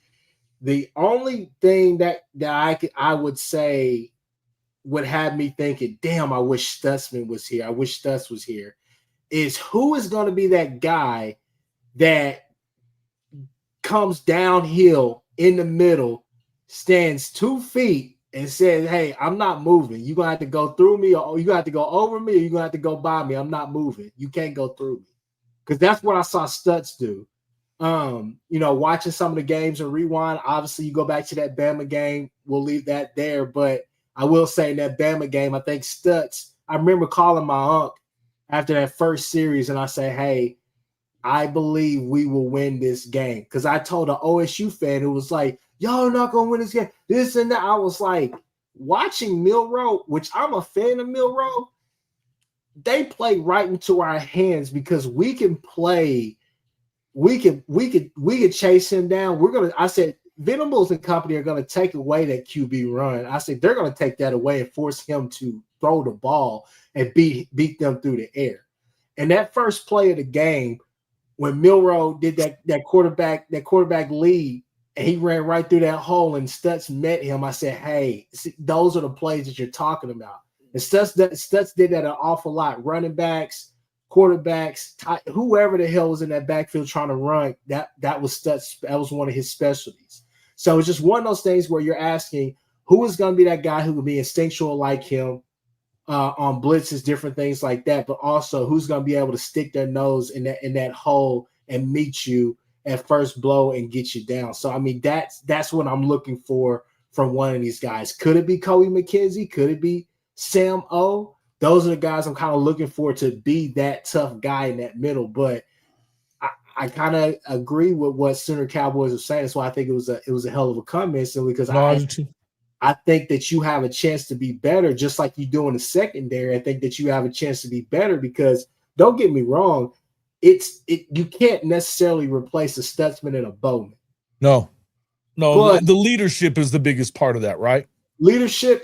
the only thing that I would say would have me thinking, damn, I wish Stutzman was here. I wish Stutz was here. Is who is going to be that guy that comes downhill in the middle, stands 2 feet, and says, hey, I'm not moving. You're going to have to go through me, or you're going to have to go over me, or you're going to have to go by me. I'm not moving. You can't go through me. Because that's what I saw Stutz do. Watching some of the games and rewind, obviously you go back to that Bama game. We'll leave that there. But I will say in that Bama game, I think Stutz, I remember calling my uncle after that first series, and I say, hey, I believe we will win this game. Because I told an OSU fan who was like, y'all not going to win this game, this and that. I was like, watching Milroe, which I'm a fan of Milroe, they play right into our hands because we can play. We could chase him down. I said, Venables and company are going to take away that QB run. I said, they're going to take that away and force him to throw the ball and beat them through the air. And that first play of the game, when Milroe did that quarterback lead, and he ran right through that hole, and Stutz met him, I said, hey, see, those are the plays that you're talking about. And Stutz did that an awful lot. Running backs, quarterbacks, whoever the hell was in that backfield trying to run, that was Stutz. That was one of his specialties. So it's just one of those things where you're asking, who is going to be that guy who will be instinctual like him on blitzes, different things like that, but also who's going to be able to stick their nose in that hole and meet you at first blow and get you down. So, I mean, that's what I'm looking for from one of these guys. Could it be Kobe McKenzie? Could it be Sam O? those are the guys I'm kind of looking for to be that tough guy in that middle. But I kind of agree with what Sooner Cowboys are saying. That's why I think it was a hell of a comment, simply because I think that you have a chance to be better, just like you do in the secondary. I think that you have a chance to be better because, don't get me wrong, you can't necessarily replace a Stutzman and a Bowman. No, but the leadership is the biggest part of that, right? Leadership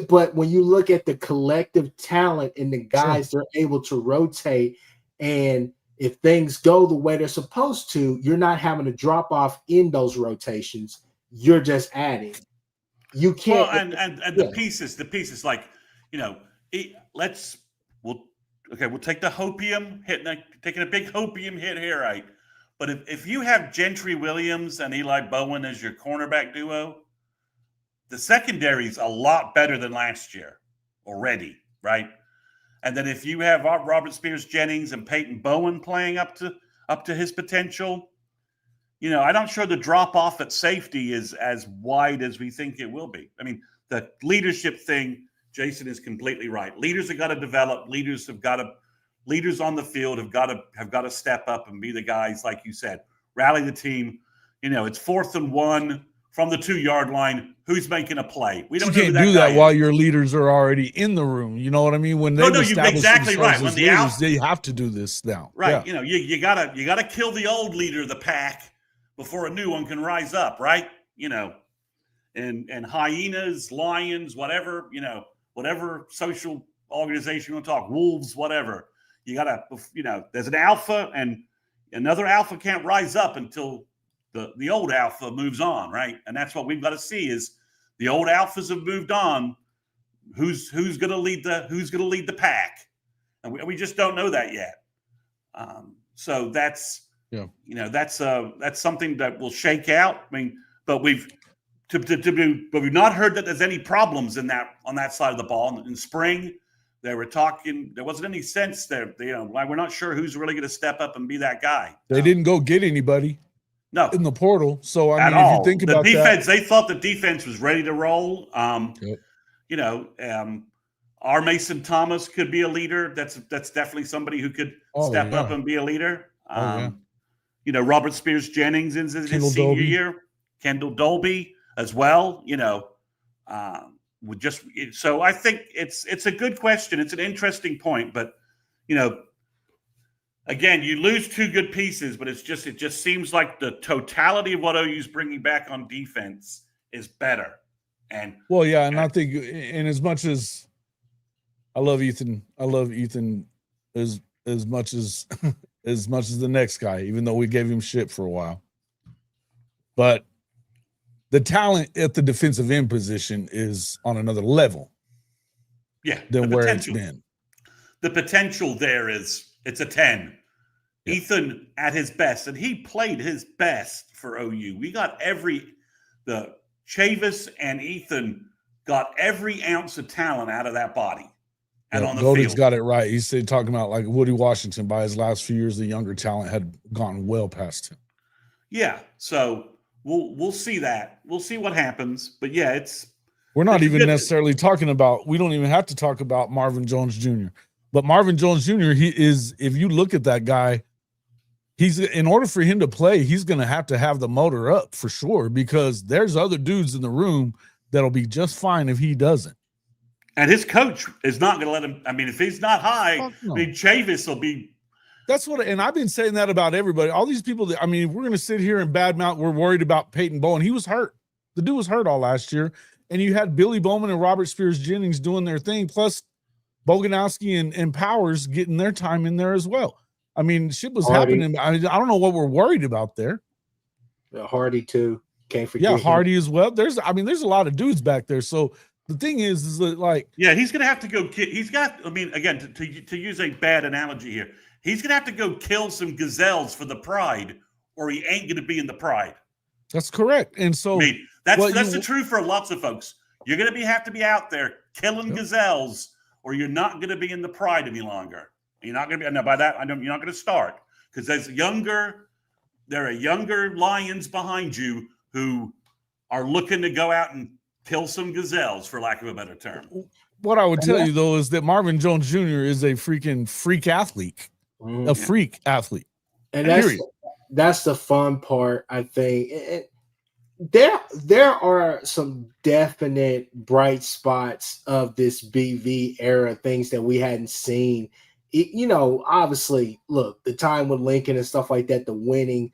but when you look at the collective talent and the guys they're able to rotate, and if things go the way they're supposed to, you're not having to drop off in those rotations. You're just adding. You can't. Well, and the pieces like, we'll take the hopium taking a big hopium hit here, right? But if you have Gentry Williams and Eli Bowen as your cornerback duo, the secondary is a lot better than last year already, right? And then if you have Robert Spears-Jennings and Peyton Bowen playing up to his potential, I'm not sure the drop off at safety is as wide as we think it will be. I mean, the leadership thing, Jason is completely right. Leaders have got to develop. Leaders on the field have got to step up and be the guys, like you said, rally the team. It's 4th and 1 from the 2-yard line. Who's making a play? We don't. You can't do that while your leaders are already in the room. You know what I mean? When you're exactly right. When the leaders, they have to do this now. Right. Yeah. You gotta kill the old leader of the pack before a new one can rise up. Right. And hyenas, lions, whatever. Whatever social organization you want to talk, wolves, whatever. You gotta. There's an alpha, and another alpha can't rise up until the old alpha moves on, right? And that's what we've got to see is the old alphas have moved on. Who's going to lead the pack? And we just don't know that yet. So that's that's something that will shake out. I mean, but we've not heard that there's any problems on that side of the ball. In spring, they were talking. There wasn't any sense there. We're not sure who's really going to step up and be that guy. They didn't go get anybody. No, in the portal. So I mean, if you think about the defense, they thought the defense was ready to roll. Our Mason Thomas could be a leader. That's definitely somebody who could step up and be a leader. Robert Spears-Jennings in his senior year, Kendall Dolby as well. So I think it's a good question. It's an interesting point, but again, you lose 2 good pieces, but it just seems like the totality of what OU's bringing back on defense is better. And I think, and as much as I love Ethan as much as the next guy, even though we gave him shit for a while. But the talent at the defensive end position is on another level. Yeah, than where it's been. The potential there it's a 10. Yeah. Ethan at his best, and he played his best for OU. We got the Chavis and Ethan got every ounce of talent out of that body. And on the Golding's field. Got it right. He's talking about like Woody Washington. By his last few years, the younger talent had gone well past him. Yeah, so we'll see that. We'll see what happens. But yeah, we're not even necessarily talking about. We don't even have to talk about Marvin Jones Jr. But Marvin Jones Jr. If you look at that guy, in order for him to play, he's going to have the motor up for sure, because there's other dudes in the room that'll be just fine if he doesn't. And his coach is not going to let him. I mean, if he's not high, no. I mean, Chavis will be. That's what, and I've been saying that about everybody. All these people that, if we're going to sit here and badmouth, we're worried about Peyton Bowen. He was hurt. The dude was hurt all last year. And you had Billy Bowman and Robert Spears-Jennings doing their thing, plus Boganowski and Powers getting their time in there as well. I mean, shit was happening. I don't know what we're worried about there. Hardy too. Can't forget. Yeah, Hardy as well. There's a lot of dudes back there. So the thing is that, like, yeah, he's going to have to go. He's got. I mean, again, to use a bad analogy here, he's going to have to go kill some gazelles for the pride, or he ain't going to be in the pride. That's correct. And so, that's the truth for lots of folks. You're going to have to be out there killing gazelles, or you're not going to be in the pride any longer. You're not going to be. Now, by that, you're not going to start, because there are younger lions behind you who are looking to go out and kill some gazelles, for lack of a better term. what I would tell you though is that Marvin Jones Jr. is a freaking freak athlete, a freak athlete, and that's the fun part. I think there are some definite bright spots of this BV era, things that we hadn't seen. Obviously, look, the time with Lincoln and stuff like that, the winning,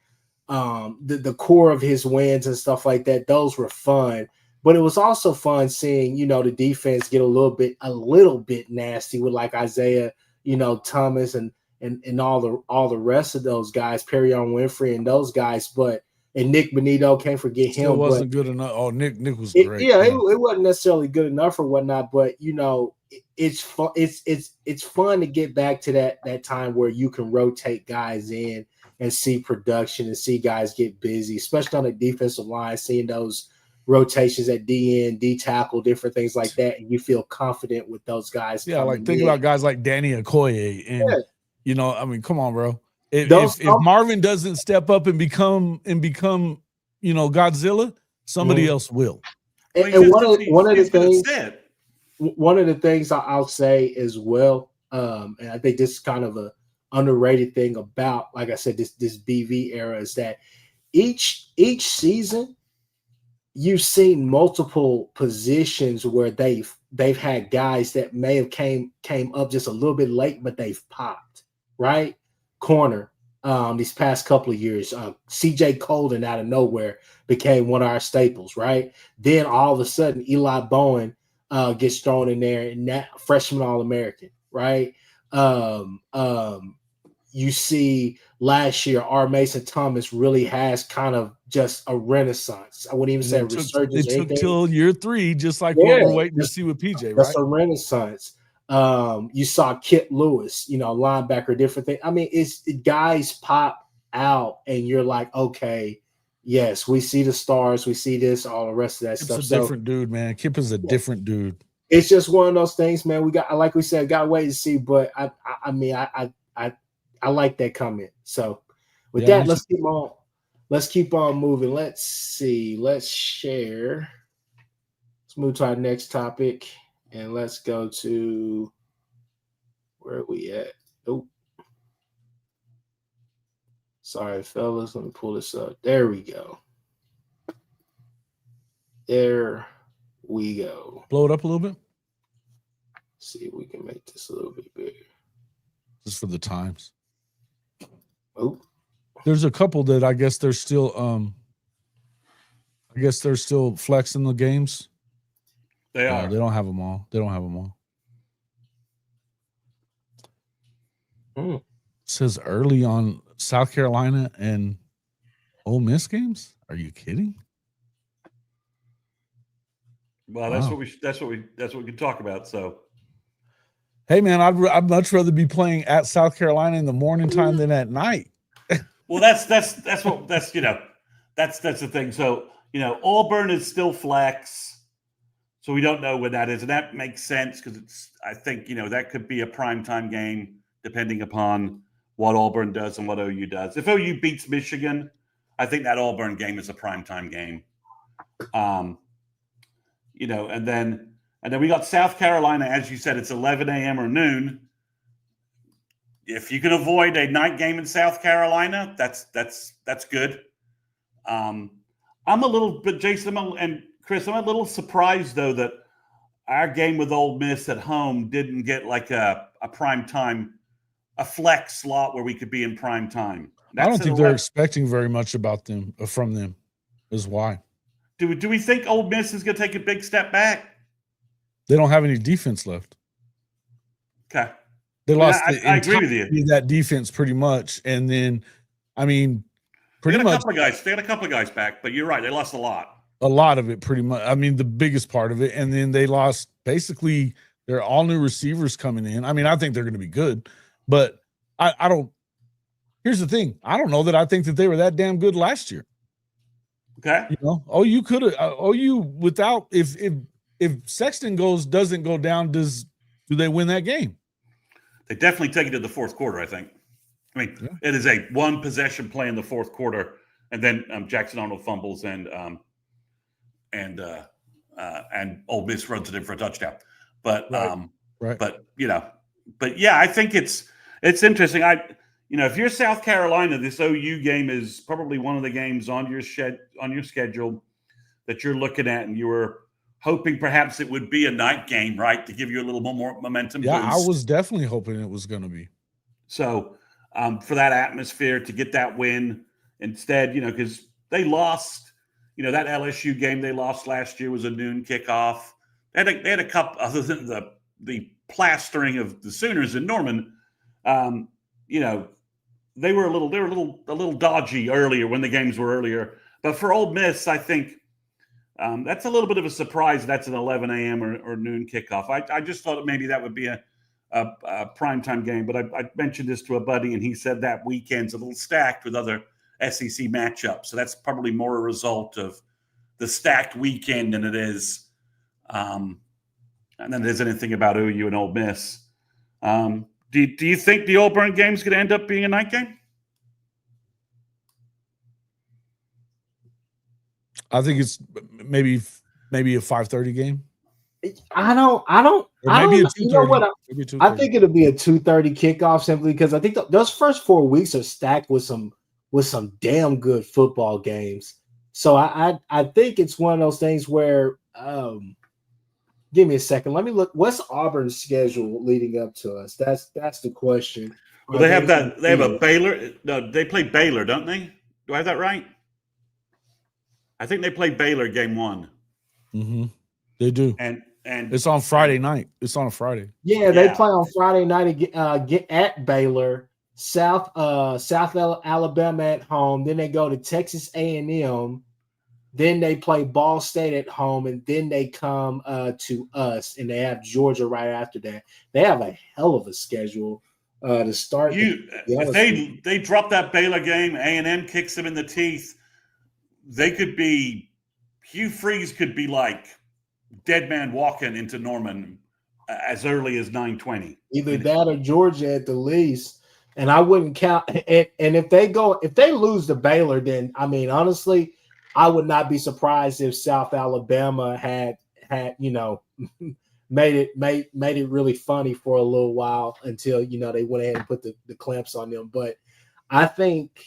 the core of his wins and stuff like that, those were fun. But it was also fun seeing, the defense get a little bit nasty with like Isaiah, Thomas and all the rest of those guys, Perrion Winfrey and those guys, and Nick Benito, can't forget him. Still wasn't good enough. Oh, Nick was great. It wasn't necessarily good enough or whatnot, but it's fun. It's fun to get back to that time where you can rotate guys in and see production and see guys get busy, especially on the defensive line, seeing those rotations at DN, D tackle, different things like that, and you feel confident with those guys. Yeah, like think about guys like Danny Okoye, and come on, bro. If Marvin doesn't step up and become Godzilla, somebody else will. And one of the things I'll say as well, and I think this is kind of a underrated thing about, like I said, this BV era, is that each season you've seen multiple positions where they've had guys that may have came up just a little bit late, but they've popped, right? Corner, these past couple of years, CJ Colden out of nowhere became one of our staples, right? Then all of a sudden Eli Bowen gets thrown in there, and that freshman All-American, right? You see last year, R. Mason Thomas really has kind of just a renaissance. I wouldn't even say a resurgence. It took till year 3, just like what we're waiting to see with PJ, right? That's a renaissance. You saw Kit Lewis, linebacker, different thing. I mean, it's guys pop out, and you're like, okay, yes, we see the stars, we see this, all the rest of that stuff. Kip's a different dude, man. Kip is a different dude. It's just one of those things, man. We got, like we said, got to wait to see. But I like that comment. So with that, let's keep on moving. Let's see. Let's share. Let's move to our next topic, and let's go to, where are we at? Oh, sorry, fellas. Let me pull this up. There we go. There we go. Blow it up a little bit. See if we can make this a little bit bigger. Just for the times. Oh, there's a couple that I guess they're still flexing the games. They are. They don't have them all. It says early on South Carolina and Ole Miss games. Are you kidding? Well, that's what we can talk about. So, hey man, I'd much rather be playing at South Carolina in the morning time than at night. Well, that's the thing. So, Auburn is still flex, so we don't know when that is, and that makes sense because I think that could be a primetime game depending upon what Auburn does and what OU does. If OU beats Michigan, I think that Auburn game is a primetime game. And then we got South Carolina, as you said, it's 11 a.m. or noon. If you can avoid a night game in South Carolina, that's good. I'm a little bit, Jason and Chris, I'm a little surprised though that our game with Ole Miss at home didn't get like a prime time, a flex slot where we could be in prime time. I don't think they're expecting very much from them. Is why. Do we think Ole Miss is going to take a big step back? They don't have any defense left. Okay. They lost I agree with you. That defense pretty much. And then, pretty much. They got a couple of guys back, but you're right. They lost a lot. A lot of it pretty much. The biggest part of it. And then they lost basically they're all new receivers coming in. I think they're going to be good, but I don't. Here's the thing. I don't know that I think that they were that damn good last year. Okay. OU could have. OU without if Sexton doesn't go down, do they win that game? They definitely take it to the fourth quarter, I think. It is a one possession play in the fourth quarter, and then Jackson Arnold fumbles and Ole Miss runs it in for a touchdown. But Right. but yeah, I think it's interesting. If you're South Carolina, this OU game is probably one of the games on your schedule that you're looking at, and you were hoping perhaps it would be a night game, right, to give you a little more momentum Yeah, boost. I was definitely hoping it was going to be. So for that atmosphere, to get that win instead, because they lost, that LSU game they lost last year was a noon kickoff. They had a couple, other than the plastering of the Sooners in Norman. They were a little dodgy earlier when the games were earlier. But for Ole Miss, I think that's a little bit of a surprise. That's an 11 a.m. or noon kickoff. I just thought maybe that would be a primetime game. But I mentioned this to a buddy, and he said that weekend's a little stacked with other SEC matchups. So that's probably more a result of the stacked weekend than it is. And then there's anything about OU and Ole Miss. Do you think the Auburn game's going to end up being a night game? I think it's maybe a 5:30 game. I don't. Or maybe a 2:30. You know what? Maybe 2:30. I think it'll be a 2:30 kickoff simply because I think those first 4 weeks are stacked with some damn good football games. So I think it's one of those things where give me a second. Let me look. What's Auburn's schedule leading up to us? That's the question. Well, they have a Baylor. No, they play Baylor, don't they? Do I have that right? I think they play Baylor game 1. Mm-hmm. They do. And it's on Friday night. It's on a Friday. Yeah, they play on Friday night get at Baylor, South Alabama at home. Then they go to Texas A&M. Then they play Ball State at home, and then they come to us, and they have Georgia right after that. They have a hell of a schedule to start. If they drop that Baylor game, A&M kicks them in the teeth. They could be Hugh Freeze could be like dead man walking into Norman as early as 9:20. Either that or Georgia at the least. And I wouldn't count. And if they lose to Baylor, then I mean honestly, I would not be surprised if South Alabama had made it really funny for a little while until they went ahead and put the clamps on them. But I think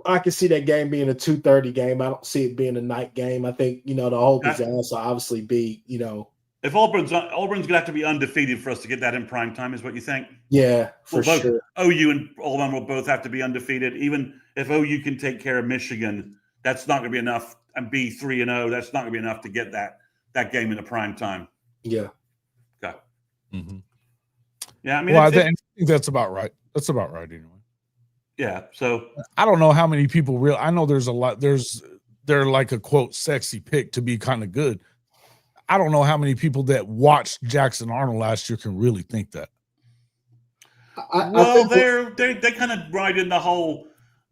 I can see that game being a 2:30 game. I don't see it being a night game. I think the whole disaster will obviously be If Auburn's going to have to be undefeated for us to get that in prime time, is what you think? Yeah, for sure. OU and Auburn will both have to be undefeated. Even if OU can take care of Michigan, that's not going to be enough. And be 3-0, that's not going to be enough to get that game into prime time. Yeah. Okay. Mm-hmm. Yeah, I mean, I think that's about right. That's about right anyway. Yeah. So I don't know how many people I know there's a lot. They're like a quote sexy pick to be kind of good. I don't know how many people that watched Jackson Arnold last year can really think that. They kind of ride in the whole,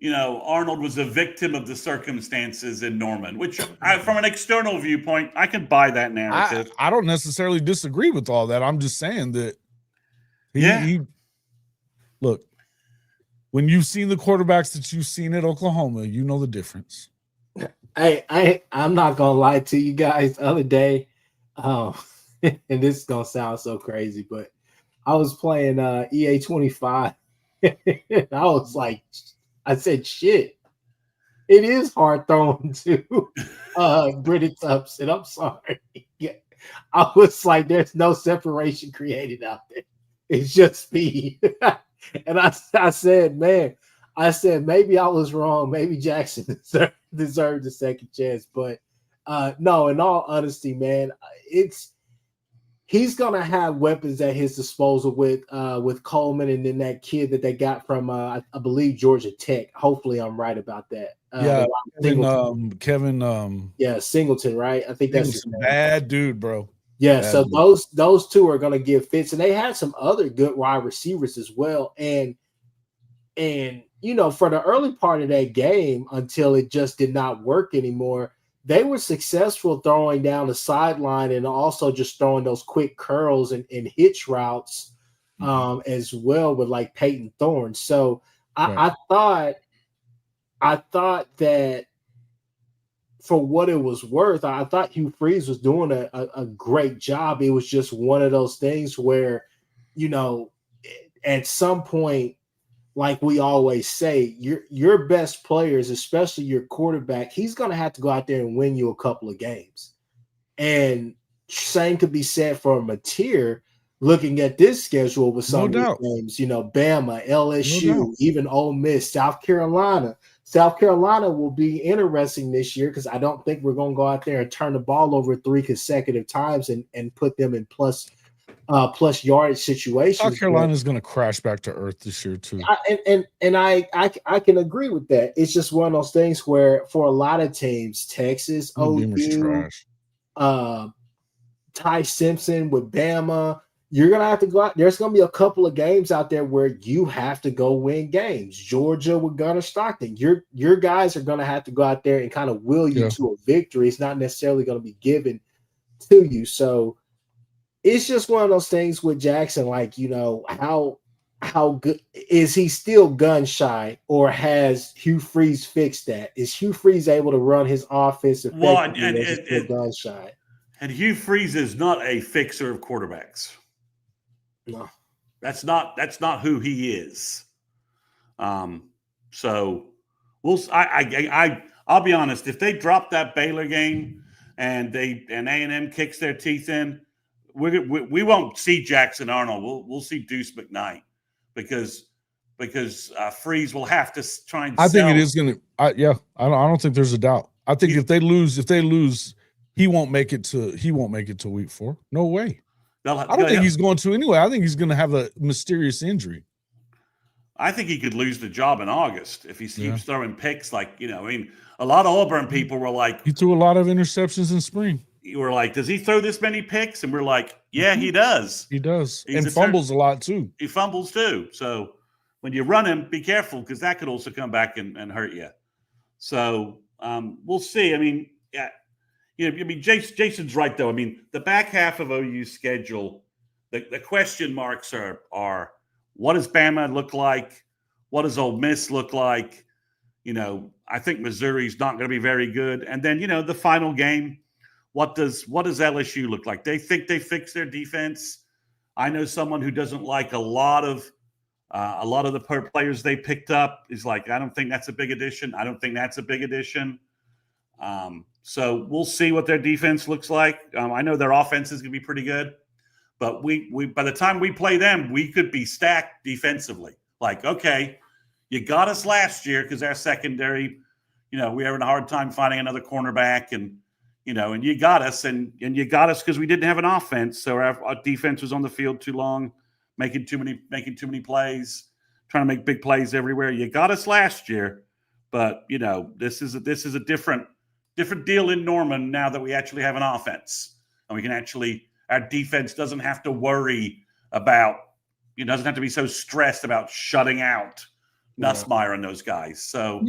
Arnold was a victim of the circumstances in Norman, which from an external viewpoint, I can buy that narrative. I don't necessarily disagree with all that. I'm just saying that he look, when you've seen the quarterbacks that you've seen at Oklahoma, you know the difference. I'm not gonna lie to you guys. The other day, and this is gonna sound so crazy, but I was playing EA 25. I was like, I said, shit, it is hard throwing to Britton Thompson. I'm sorry. Yeah. I was like, there's no separation created out there. It's just speed. And I said, maybe I was wrong. Maybe Jackson deserved a second chance. But no, in all honesty, man, he's gonna have weapons at his disposal with Coleman and then that kid that they got from I believe Georgia Tech. Hopefully, I'm right about that. Kevin. Singleton, right? I think that's a bad dude, bro. Yeah, so those two are going to give fits, and they had some other good wide receivers as well. And for the early part of that game, until it just did not work anymore, they were successful throwing down the sideline and also just throwing those quick curls and hitch routes as well with like Peyton Thorne. So I thought that for what it was worth, I thought Hugh Freeze was doing a great job. It was just one of those things where, you know, at some point, like we always say, your best players, especially your quarterback, he's going to have to go out there and win you a couple of games. And same could be said for Mateer. Looking at this schedule with some of these games, you know, Bama, LSU, even Ole Miss, South Carolina. South Carolina will be interesting this year because I don't think we're going to go out there and turn the ball over 3 consecutive times and put them in plus yardage situations. South Carolina is going to crash back to earth this year too. I can agree with that. It's just one of those things where for a lot of teams, Texas, OU, Ty Simpson with Bama, you're going to have to go out. There's going to be a couple of games out there where you have to go win games. Georgia with Gunnar Stockton. Your guys are going to have to go out there and kind of will you to a victory. It's not necessarily going to be given to you. So it's just one of those things with Jackson, like, you know, how good is he still gun shy, or has Hugh Freeze fixed that? Is Hugh Freeze able to run his offense effectively? Well, and still gun shy? And Hugh Freeze is not a fixer of quarterbacks. No, that's not who he is. So I'll be honest. If they drop that Baylor game and A&M kicks their teeth in, we won't see Jackson Arnold. We'll see Deuce McKnight because Freeze will have to try and. I think it is going to. I don't think there's a doubt. I think if they lose, he won't make it to week 4. No way. I don't think he's going to anyway. I think he's going to have a mysterious injury. I think he could lose the job in August if he keeps throwing picks. Like, you know, I mean, a lot of Auburn people were like, he threw a lot of interceptions in spring. You were like, does he throw this many picks? And we're like, yeah, he does. He does. And fumbles a lot too. He fumbles too. So when you run him, be careful because that could also come back and hurt you. So we'll see. I mean, yeah. You know, I mean, Jason's right, though. I mean, the back half of OU's schedule, the question marks are what does Bama look like? What does Ole Miss look like? You know, I think Missouri's not going to be very good. And then, you know, the final game, what does LSU look like? They think they fixed their defense. I know someone who doesn't like a lot of the players they picked up is like, I don't think that's a big addition. I don't think that's a big addition. So we'll see what their defense looks like. I know their offense is going to be pretty good, but we by the time we play them, we could be stacked defensively. Like, okay, you got us last year because our secondary, you know, we were having a hard time finding another cornerback, and you know, and you got us, and you got us because we didn't have an offense, so our defense was on the field too long, making too many plays, trying to make big plays everywhere. You got us last year, but you know, this is a different deal in Norman now that we actually have an offense, and we can actually, our defense doesn't have to worry about, doesn't have to be so stressed about shutting out Nussmeier and those guys. So,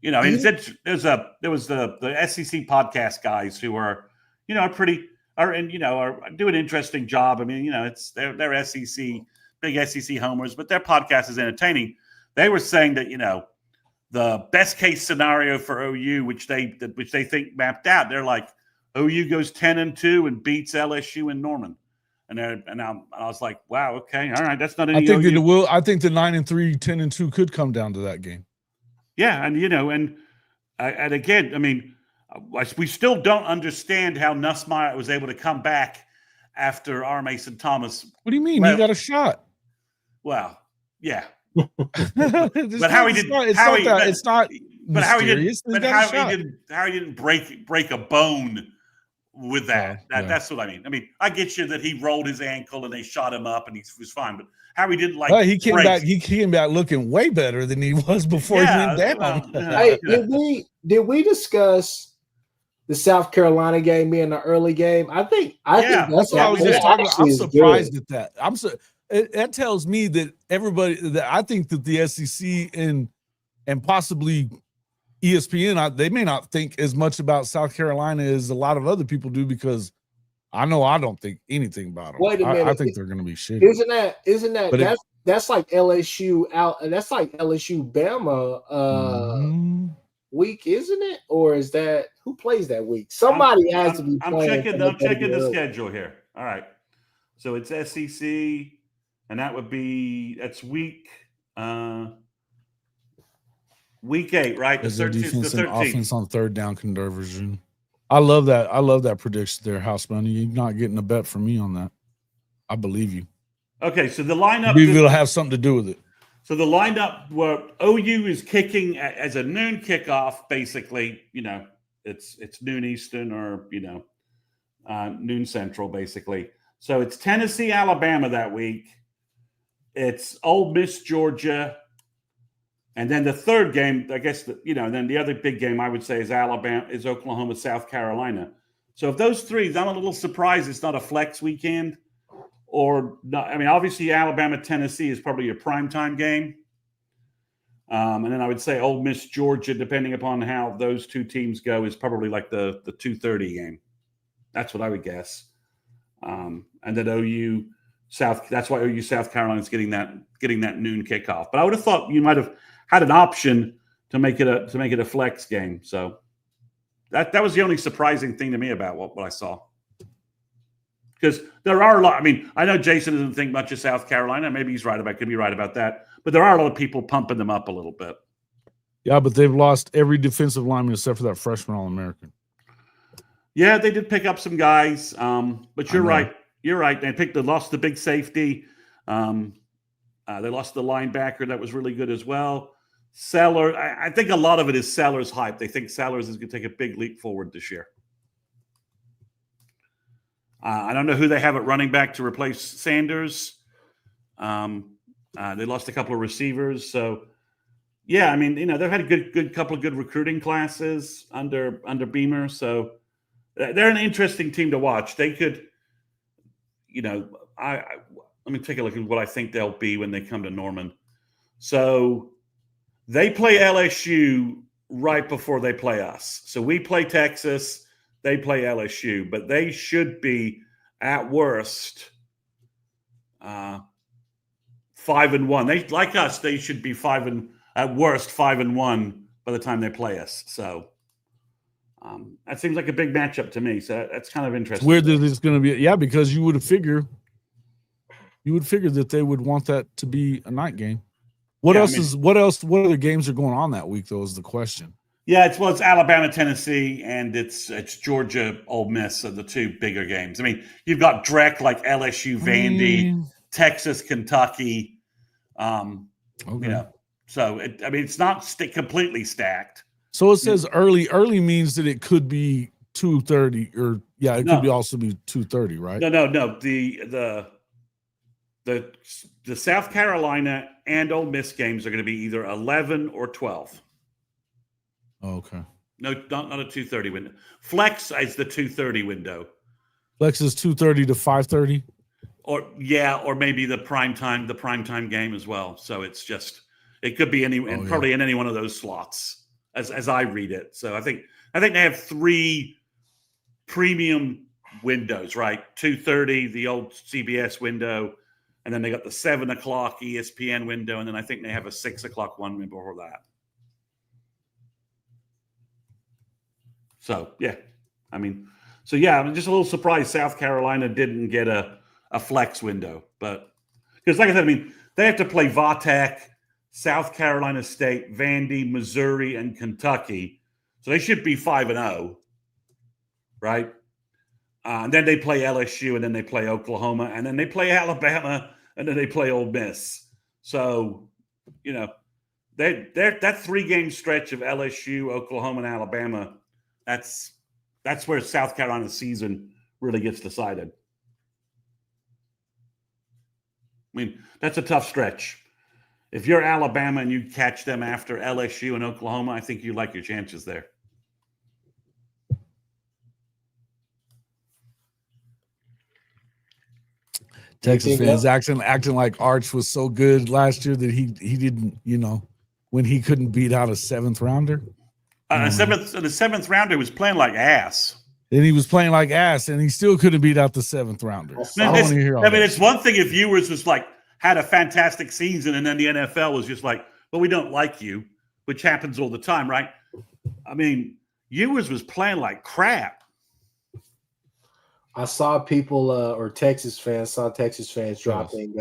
you know, there was the SEC podcast guys who are doing an interesting job. I mean, you know, they're SEC, big SEC homers, but their podcast is entertaining. They were saying that, you know, the best case scenario for OU, which they think mapped out, they're like, OU goes 10-2 and beats LSU and Norman, and I was like, wow, okay, all right, that's not any. I think OU. I think the 9-3, 10-2 could come down to that game. Yeah, and you know, and again, I mean, we still don't understand how Nussmeier was able to come back after R. Mason Thomas. What do you mean? He got a shot. Well, yeah. But how he didn't break a bone with that. That's what I mean. I mean, I get you that he rolled his ankle and they shot him up and he was fine, but how he didn't he came back looking way better than he was before he went down. Hey, did we discuss the South Carolina game being an early game? I think that's what I was just talking about. I'm surprised at that. That tells me that I think that the SEC and possibly ESPN, they may not think as much about South Carolina as a lot of other people do, because I know I don't think anything about them. Wait a minute. I think they're going to be shitty. Isn't that that's like LSU out? That's like LSU Bama. week, isn't it? Or is that who plays that week? Somebody has to be playing. I'm checking the schedule here. All right. So it's SEC, and that's week 8, right? The defense and 13th. offense on third down conversion. I love that. I love that prediction there, House Money. You're not getting a bet from me on that. I believe you. Okay, so the lineup. Maybe it'll have something to do with it. So the lineup where OU is kicking as a noon kickoff, basically, it's noon Eastern or, noon Central, basically. So it's Tennessee, Alabama that week. It's Ole Miss, Georgia. And then the third game, I guess, then the other big game I would say is Oklahoma, South Carolina. So if those three, I'm a little surprised it's not a flex weekend. Or not, I mean, obviously Alabama, Tennessee is probably a primetime game. And then I would say Ole Miss, Georgia, depending upon how those two teams go, is probably like the 2:30 game. That's what I would guess. And then OU South. That's why OU South Carolina is getting that noon kickoff. But I would have thought you might have had an option to make it a flex game. So that was the only surprising thing to me about what I saw. Because there are a lot. I mean, I know Jason doesn't think much of South Carolina. Maybe he's could be right about that. But there are a lot of people pumping them up a little bit. Yeah, but they've lost every defensive lineman except for that freshman All-American. Yeah, they did pick up some guys. But you're right. You're right. They lost the big safety. They lost the linebacker that was really good as well. Sellers. I think a lot of it is Sellers hype. They think Sellers is going to take a big leap forward this year. I don't know who they have at running back to replace Sanders. They lost a couple of receivers. So, yeah, I mean, they've had a good couple of good recruiting classes under Beamer. So they're an interesting team to watch. They could, let me take a look at what I think they'll be when they come to Norman. So they play LSU right before they play us. So we play Texas. They play LSU, but they should be at worst 5-1. They like us. They should be at worst 5-1 by the time they play us. So that seems like a big matchup to me. So that's kind of interesting. It's weird that it's going to be, because you would figure that they would want that to be a night game. What other games are going on that week though is the question. Yeah, it's Alabama, Tennessee, and it's Georgia, Ole Miss are the two bigger games. I mean, you've got Drek like LSU, Vandy, Texas, Kentucky. Okay. So it's not completely stacked. So it says early. Early means that it could be 2:30, or could also be 2:30, right? No. The South Carolina and Ole Miss games are going to be either 11 or 12. Oh, okay. No, not a 2:30 window. Flex is the 2:30 window. Flex is 2:30 to 5:30. Or maybe the primetime game as well. So it could be probably in any one of those slots as I read it. So I think they have 3 premium windows, right? 2:30, the old CBS window, and then they got the 7 o'clock ESPN window, and then I think they have a 6 o'clock one before that. So, I'm just a little surprised South Carolina didn't get a flex window. But because, like I said, they have to play Vatech, South Carolina State, Vandy, Missouri, and Kentucky. So they should be 5-0, right? And then they play LSU, and then they play Oklahoma, and then they play Alabama, and then they play Ole Miss. So, that 3-game stretch of LSU, Oklahoma, and Alabama, that's where South Carolina's season really gets decided. That's a tough stretch. If you're Alabama and you catch them after LSU and Oklahoma, I think you like your chances there. Texas fans acting like Arch was so good last year that he didn't, when he couldn't beat out a 7th rounder. The seventh rounder was playing like ass. And he was playing like ass, and he still couldn't beat out the 7th rounder. It's one thing if viewers was like had a fantastic season, and then the NFL was just like, well, we don't like you, which happens all the time, right? I mean, Ewers was playing like crap. I saw people Texas fans dropping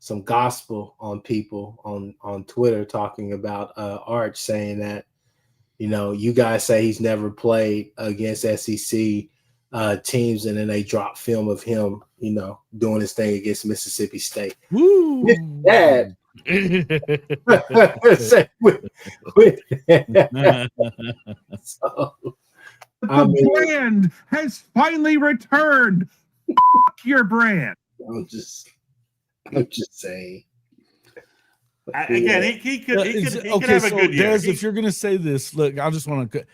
some gospel on people on Twitter talking about Arch, saying that, you guys say he's never played against SEC teams, and then they drop film of him, doing his thing against Mississippi State. Woo! That so, the brand has finally returned. Your brand. I'm just saying. Again, he could have a good year. Des, if you're going to say this, look, I just want to.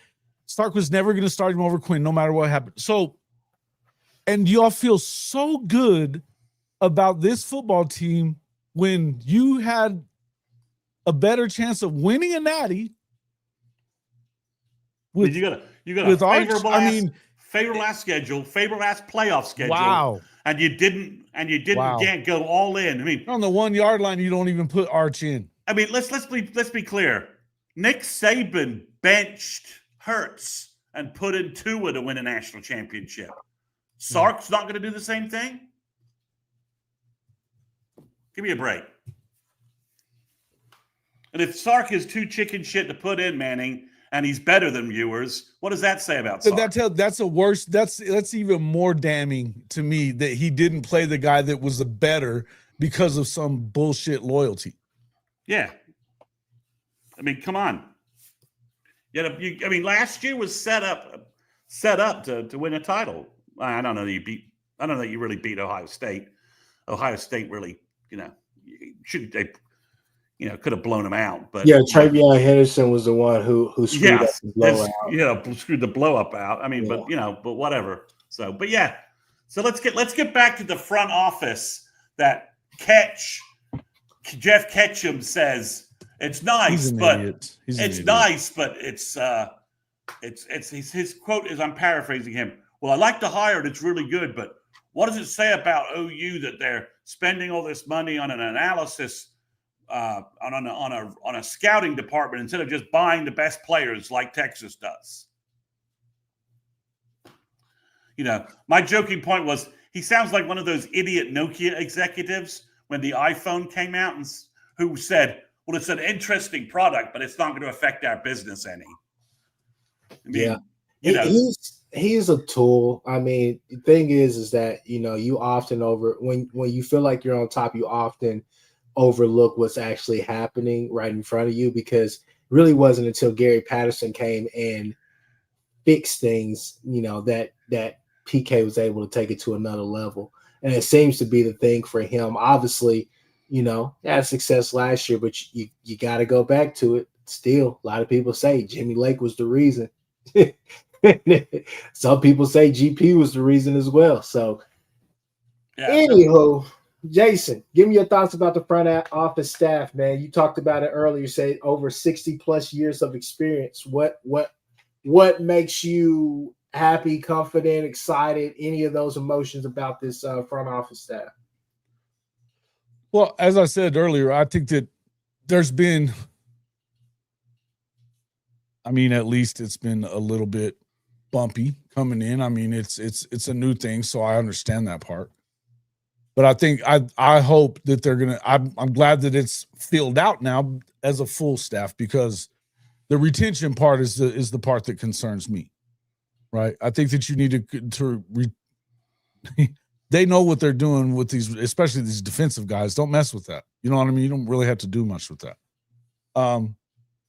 Stark was never going to start him over Quinn, no matter what happened. So, and y'all feel so good about this football team when you had a better chance of winning a natty. You got a favorable last schedule, favorable last playoff schedule. Wow. And you didn't go all in. I mean, on the 1 yard line, you don't even put Arch in. I mean, let's be clear. Nick Saban benched Hurts and put in Tua to win a national championship. Sark's not going to do the same thing. Give me a break. And if Sark is too chicken shit to put in, Manning, and he's better than Ewers, what does that say about Sark? That's a worse. That's even more damning to me that he didn't play the guy that was the better because of some bullshit loyalty. Yeah, I mean, come on. Last year was set up to win a title. I don't know that you really beat Ohio State. Ohio State really, could have blown him out. But yeah, Travion Henderson was the one who screwed up the blowout. Yeah, screwed the blow up out. I mean, but whatever. So let's get back to the front office. That Jeff Ketchum says it's nice, but it's his quote is, I'm paraphrasing him. Well, I like to hire it. It's really good, but what does it say about OU that they're spending all this money on an analysis? On a scouting department instead of just buying the best players like Texas does. My joking point was he sounds like one of those idiot Nokia executives when the iPhone came out and who said, well, it's an interesting product, but it's not going to affect our business any. He's a tool. I mean, the thing is that, you often when you feel like you're on top, you often overlook what's actually happening right in front of you, because it really wasn't until Gary Patterson came and fixed things, that PK was able to take it to another level. And it seems to be the thing for him. Obviously, had success last year, but you got to go back to it. Still, a lot of people say Jimmy Lake was the reason. Some people say GP was the reason as well. So, anywho, Jason, give me your thoughts about the front office staff, man. You talked about it earlier. Say over 60 plus years of experience. What makes you happy, confident, excited? Any of those emotions about this front office staff? Well, as I said earlier, I think that there's been, at least it's been a little bit bumpy coming in. It's a new thing, so I understand that part. But I think I hope that they're gonna. I'm glad that it's filled out now as a full staff, because the retention part is the part that concerns me, right? I think that you need they know what they're doing with these, especially these defensive guys. Don't mess with that. You know what I mean? You don't really have to do much with that.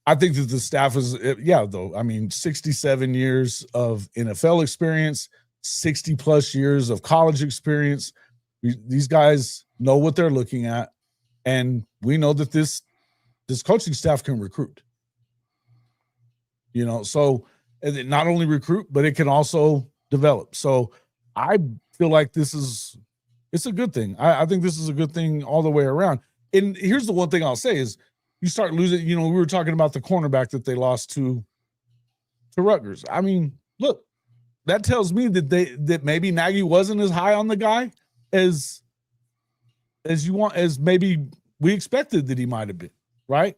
I think that the staff is 67 years of NFL experience, 60 plus years of college experience. These guys know what they're looking at, and we know that this coaching staff can recruit. So not only recruit, but it can also develop. So I feel like it's a good thing. I think this is a good thing all the way around. And here's the one thing I'll say is, you start losing. We were talking about the cornerback that they lost to Rutgers. Look, that tells me that maybe Nagy wasn't as high on the guy as maybe we expected that he might have been, right?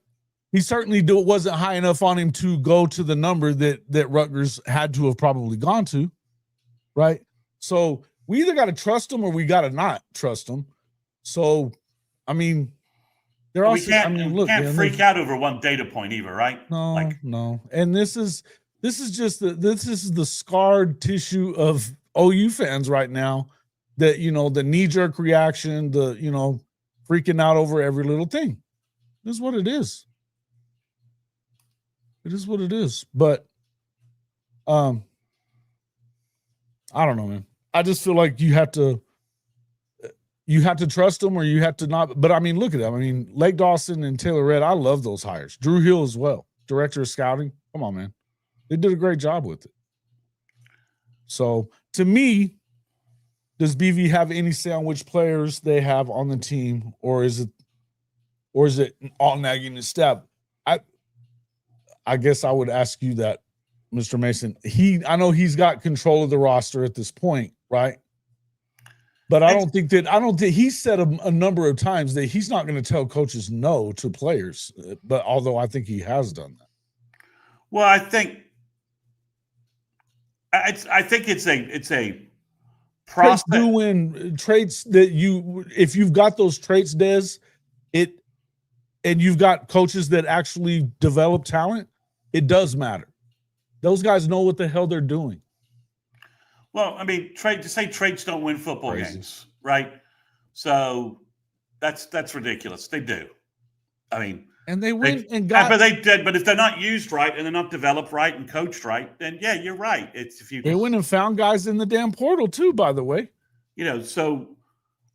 wasn't high enough on him to go to the number that Rutgers had to have probably gone to, right? So we either got to trust him or we got to not trust him. So, I mean, they're we also. can't, I mean, we look, can't man, freak out over one data point either, right? No. And this is just the scarred tissue of OU fans right now. That the knee-jerk reaction, the freaking out over every little thing. This is what it is. It is what it is. But I don't know, man. I just feel like you have to trust them or you have to not. But I mean, look at them. I mean, Lake Dawson and Taylor Red, I love those hires. Drew Hill as well, director of scouting. Come on, man. They did a great job with it. So to me, does BV have any say on which players they have on the team, or is it all nagging the staff? I guess I would ask you that, Mr. Mason. I know he's got control of the roster at this point, right? But I don't think he said a number of times that he's not going to tell coaches no to players. But although I think he has done that. Well, I think it's a process. Doing traits that if you've got those traits, Des, and you've got coaches that actually develop talent, it does matter. Those guys know what the hell they're doing. Well, I mean, to say traits don't win football games, right? So that's ridiculous. They do. I mean, and they win but they did. But if they're not used right and they're not developed right and coached right, then yeah, you're right. They went and found guys in the damn portal too, by the way. So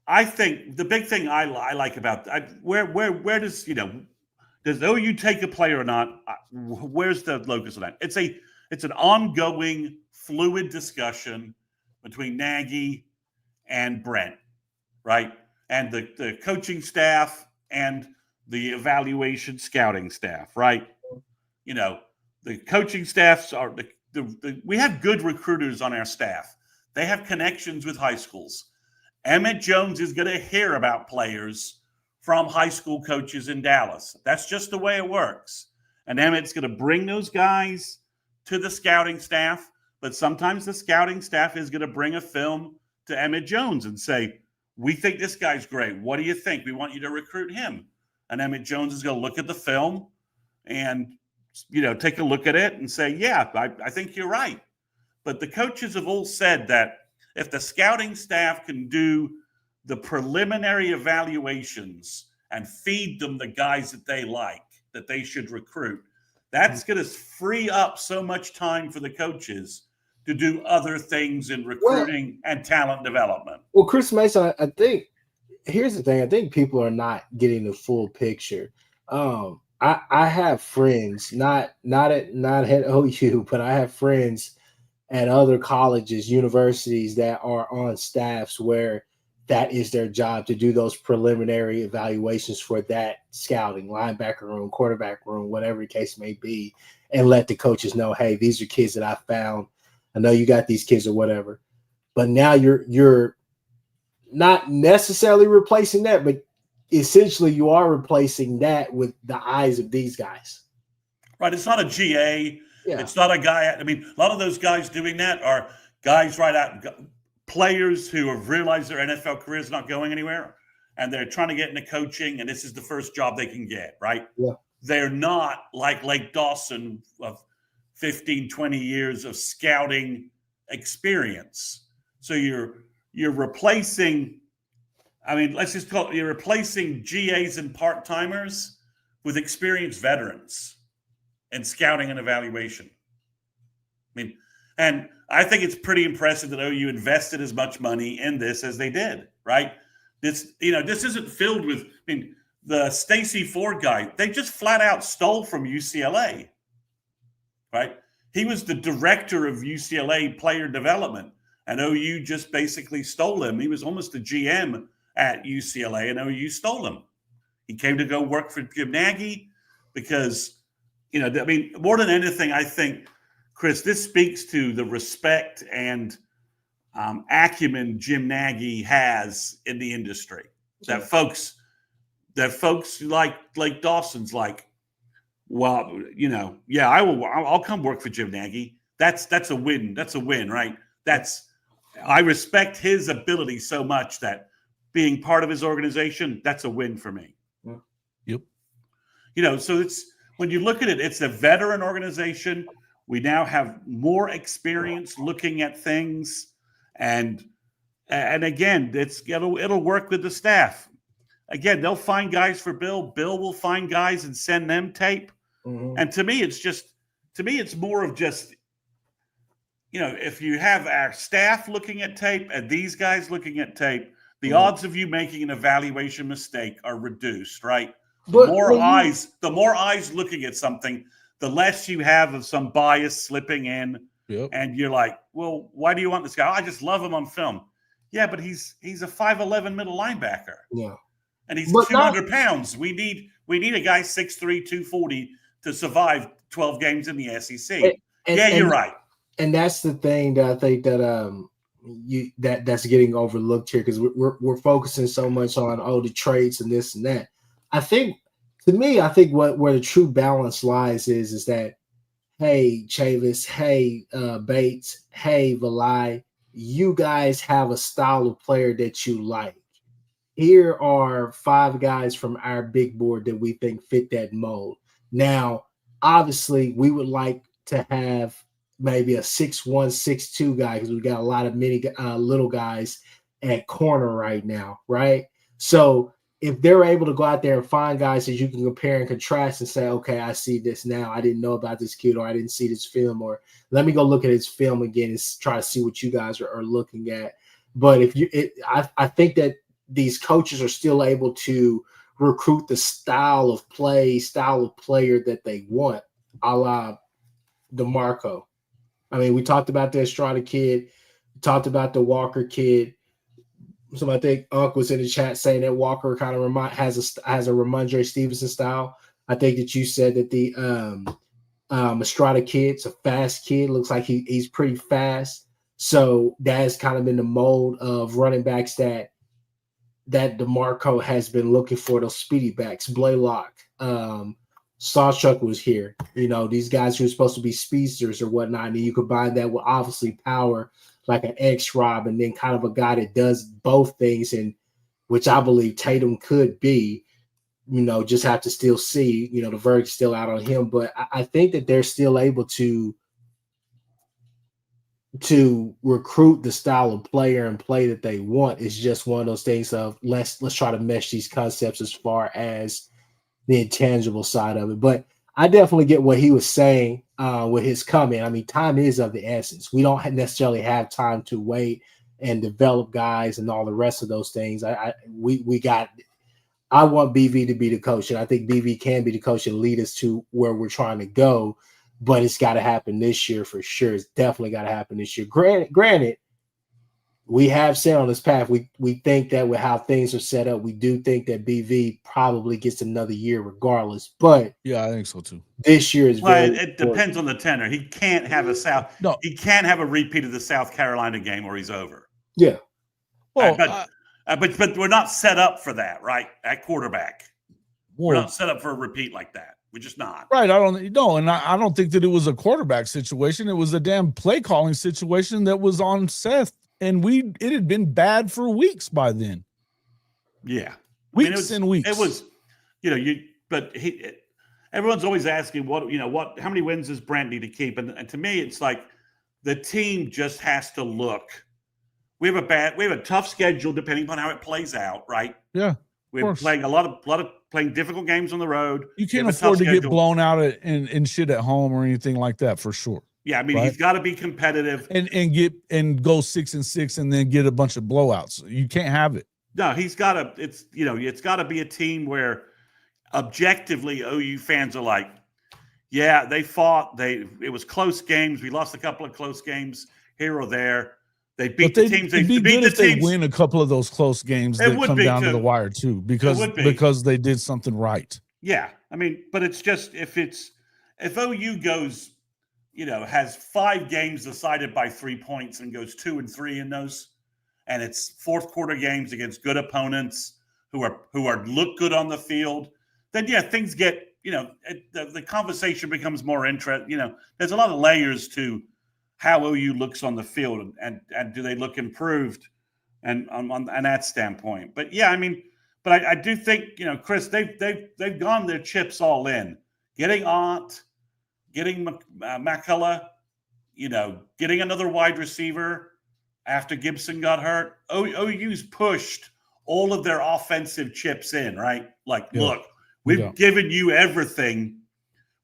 I think the big thing I like about where does does OU take a player or not? Where's the locus of that? It's an ongoing, fluid discussion between Nagy and Brent, right? And the coaching staff and the evaluation scouting staff, right? The coaching staffs are we have good recruiters on our staff. They have connections with high schools. Emmett Jones is going to hear about players from high school coaches in Dallas. That's just the way it works. And Emmett's going to bring those guys to the scouting staff, but sometimes the scouting staff is going to bring a film to Emmett Jones and say, we think this guy's great. What do you think? We want you to recruit him. And Emmett Jones is going to look at the film and, take a look at it and say, yeah, I think you're right. But the coaches have all said that if the scouting staff can do the preliminary evaluations and feed them the guys that they like, that they should recruit, that's going to free up so much time for the coaches to do other things in recruiting and talent development. Well, Chris Mason, I think here's the thing. I think people are not getting the full picture. I have friends, not at OU, but I have friends at other colleges, universities that are on staffs where that is their job, to do those preliminary evaluations for that scouting, linebacker room, quarterback room, whatever the case may be, and let the coaches know, hey, these are kids that I found. I know you got these kids or whatever. But now you're not necessarily replacing that, but essentially you are replacing that with the eyes of these guys. Right. It's not a GA. Yeah. It's not a guy. I mean, a lot of those guys doing that are guys players who have realized their NFL career is not going anywhere, and they're trying to get into coaching, and this is the first job they can get, right? Yeah. They're not like Lake Dawson of 15, 20 years of scouting experience. So you're replacing, you're replacing GAs and part-timers with experienced veterans in scouting and evaluation. And I think it's pretty impressive that OU invested as much money in this as they did, right? This isn't filled with, the Stacey Ford guy, they just flat out stole from UCLA, right? He was the director of UCLA player development, and OU just basically stole him. He was almost the GM at UCLA, and OU stole him. He came to go work for Jim Nagy because, more than anything, I think, Chris, this speaks to the respect and acumen Jim Nagy has in the industry. That folks like Dawson's like, Well, yeah, I'll come work for Jim Nagy. That's a win. That's a win, right? I respect his ability so much that being part of his organization, that's a win for me. Yep. So it's when you look at it, it's a veteran organization. We now have more experience looking at things, and again, it'll work with the staff. Again, they'll find guys for Bill. Bill will find guys and send them tape. Mm-hmm. And to me, it's more of just, if you have our staff looking at tape and these guys looking at tape, the odds of you making an evaluation mistake are reduced, right? The more eyes looking at something, the less you have of some bias slipping in. Yep. And you're like, well, why do you want this guy? I just love him on film. Yeah, but he's a 5'11" middle linebacker. Yeah. And he's 200 pounds. We need a guy 6'3", 240 to survive 12 games in the SEC. You're right. And that's the thing that I think that that's getting overlooked here, because we're focusing so much on the traits and this and that. I think where the true balance lies is that, hey, Chavis, hey, Bates, hey, Valai, you guys have a style of player that you like. Here are 5 guys from our big board that we think fit that mold. Now, obviously, we would like to have maybe a 6'1", 6'2" guy, because we got a lot of many little guys at corner right now, right? So if they're able to go out there and find guys that you can compare and contrast and say, okay, I see this now. I didn't know about this kid, or I didn't see this film, or let me go look at his film again and try to see what you guys are looking at. But I think that these coaches are still able to recruit the style of player that they want, a la DeMarco. I mean, we talked about the Estrada kid, we talked about the Walker kid. So I think Unc was in the chat saying that Walker kind of has a Ramondre Stevenson style. I think that you said that the Estrada kid's a fast kid. Looks like he's pretty fast. So that has kind of been the mold of running backs that DeMarco has been looking for, those speedy backs. Blaylock, Sawchuck was here. These guys who are supposed to be speedsters or whatnot, and you combine that with obviously power, like an X-Rob, and then kind of a guy that does both things, and which I believe Tatum could be. Just have to still see. The verdict's still out on him, but I think that they're still able to recruit the style of player and play that they want. It's just one of those things of let's try to mesh these concepts as far as the intangible side of it. But I definitely get what he was saying with his comment. I mean, time is of the essence. We don't necessarily have time to wait and develop guys and all the rest of those things. I want BV to be the coach, and I think BV can be the coach and lead us to where we're trying to go. But it's got to happen this year for sure. It's definitely got to happen this year. Granted, we have said on this path, we think that with how things are set up, we do think that BV probably gets another year regardless. But yeah, I think so too. This year is it depends on the tenor. He can't have he can't have a repeat of the South Carolina game where he's over. Yeah. Well, but we're not set up for that, right? At quarterback, we're not set up for a repeat like that. We're just not. Right. I don't think that it was a quarterback situation. It was a damn play calling situation that was on Seth, and it had been bad for weeks by then. Yeah. Weeks and weeks. It was, everyone's always asking how many wins does Brent need to keep? And to me, it's like the team just has to look. We have a tough schedule depending upon how it plays out, right? Yeah. We're playing a lot of playing difficult games on the road. You can't afford to get blown out and shit at home or anything like that, for sure. Yeah, I mean, he's got to be competitive and go 6-6 and then get a bunch of blowouts. You can't have it. No, he's got to. It's got to be a team where objectively OU fans are like, yeah, they fought. It was close games. We lost a couple of close games here or there. They beat the teams. They beat the teams. They win a couple of those close games that come down to the wire too, because they did something right. Yeah, I mean, but it's just if OU goes, has 5 games decided by 3 points and goes 2-3 in those, and it's fourth quarter games against good opponents who are look good on the field, then yeah, things get the conversation becomes more interesting. There's a lot of layers to how OU looks on the field, and do they look improved, and on that standpoint. But yeah, but I do think Chris, they've gone their chips all in, getting Ott, getting McCullough, getting another wide receiver after Gibson got hurt. OU's pushed all of their offensive chips in, right? Like, look, we've given you everything.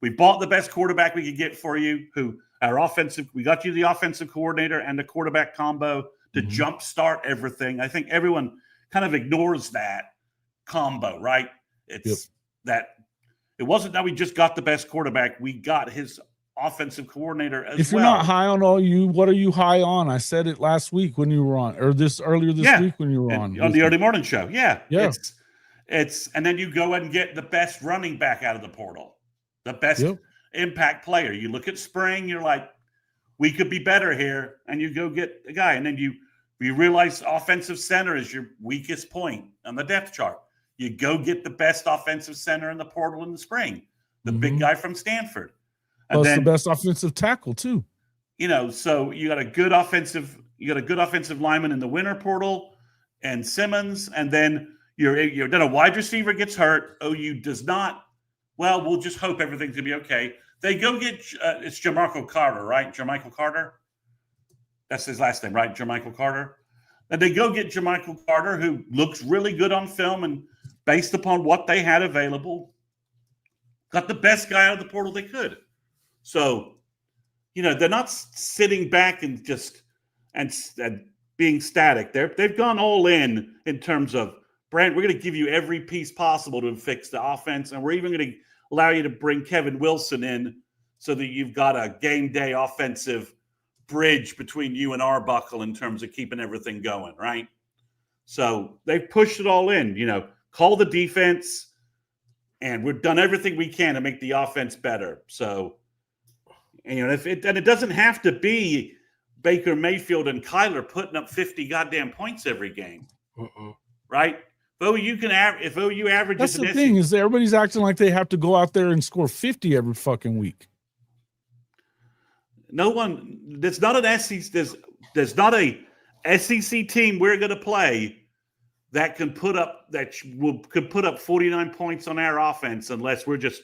We bought the best quarterback we could get for you, we got you the offensive coordinator and the quarterback combo to jumpstart everything. I think everyone kind of ignores that combo, right? It's that it wasn't that we just got the best quarterback. We got his offensive coordinator as well. If you're not high on OU, what are you high on? I said it last week when you were on, or earlier this week when you were on the early morning show. Yeah. It's and then you go and get the best running back out of the portal, the best impact player. You look at spring, you're like, we could be better here, and you go get a guy, and then you realize offensive center is your weakest point on the depth chart. You go get the best offensive center in the portal in the spring, the big guy from Stanford. Plus the best offensive tackle too. So you got a good offensive lineman in the winter portal and Simmons, and then then a wide receiver gets hurt. OU does not. Well, we'll just hope everything's gonna be okay. They go get it's Jermichael Carter, right? Jermichael Carter. That's his last name, right? Jermichael Carter. And they go get Jermichael Carter, who looks really good on film, and based upon what they had available, got the best guy out of the portal they could. So, they're not sitting back and just and being static. They've gone all in terms of, Brent, we're going to give you every piece possible to fix the offense, and we're even going to allow you to bring Kevin Wilson in so that you've got a game day offensive bridge between you and Arbuckle in terms of keeping everything going, right? So they've pushed it all in, call the defense, and we've done everything we can to make the offense better. So, it doesn't have to be Baker Mayfield and Kyler putting up 50 goddamn points every game, right? If OU averages, that's the thing is everybody's acting like they have to go out there and score 50 every fucking week. No one. There's not an SEC. There's not a SEC team we're going to play that could put up 49 points on our offense unless we're just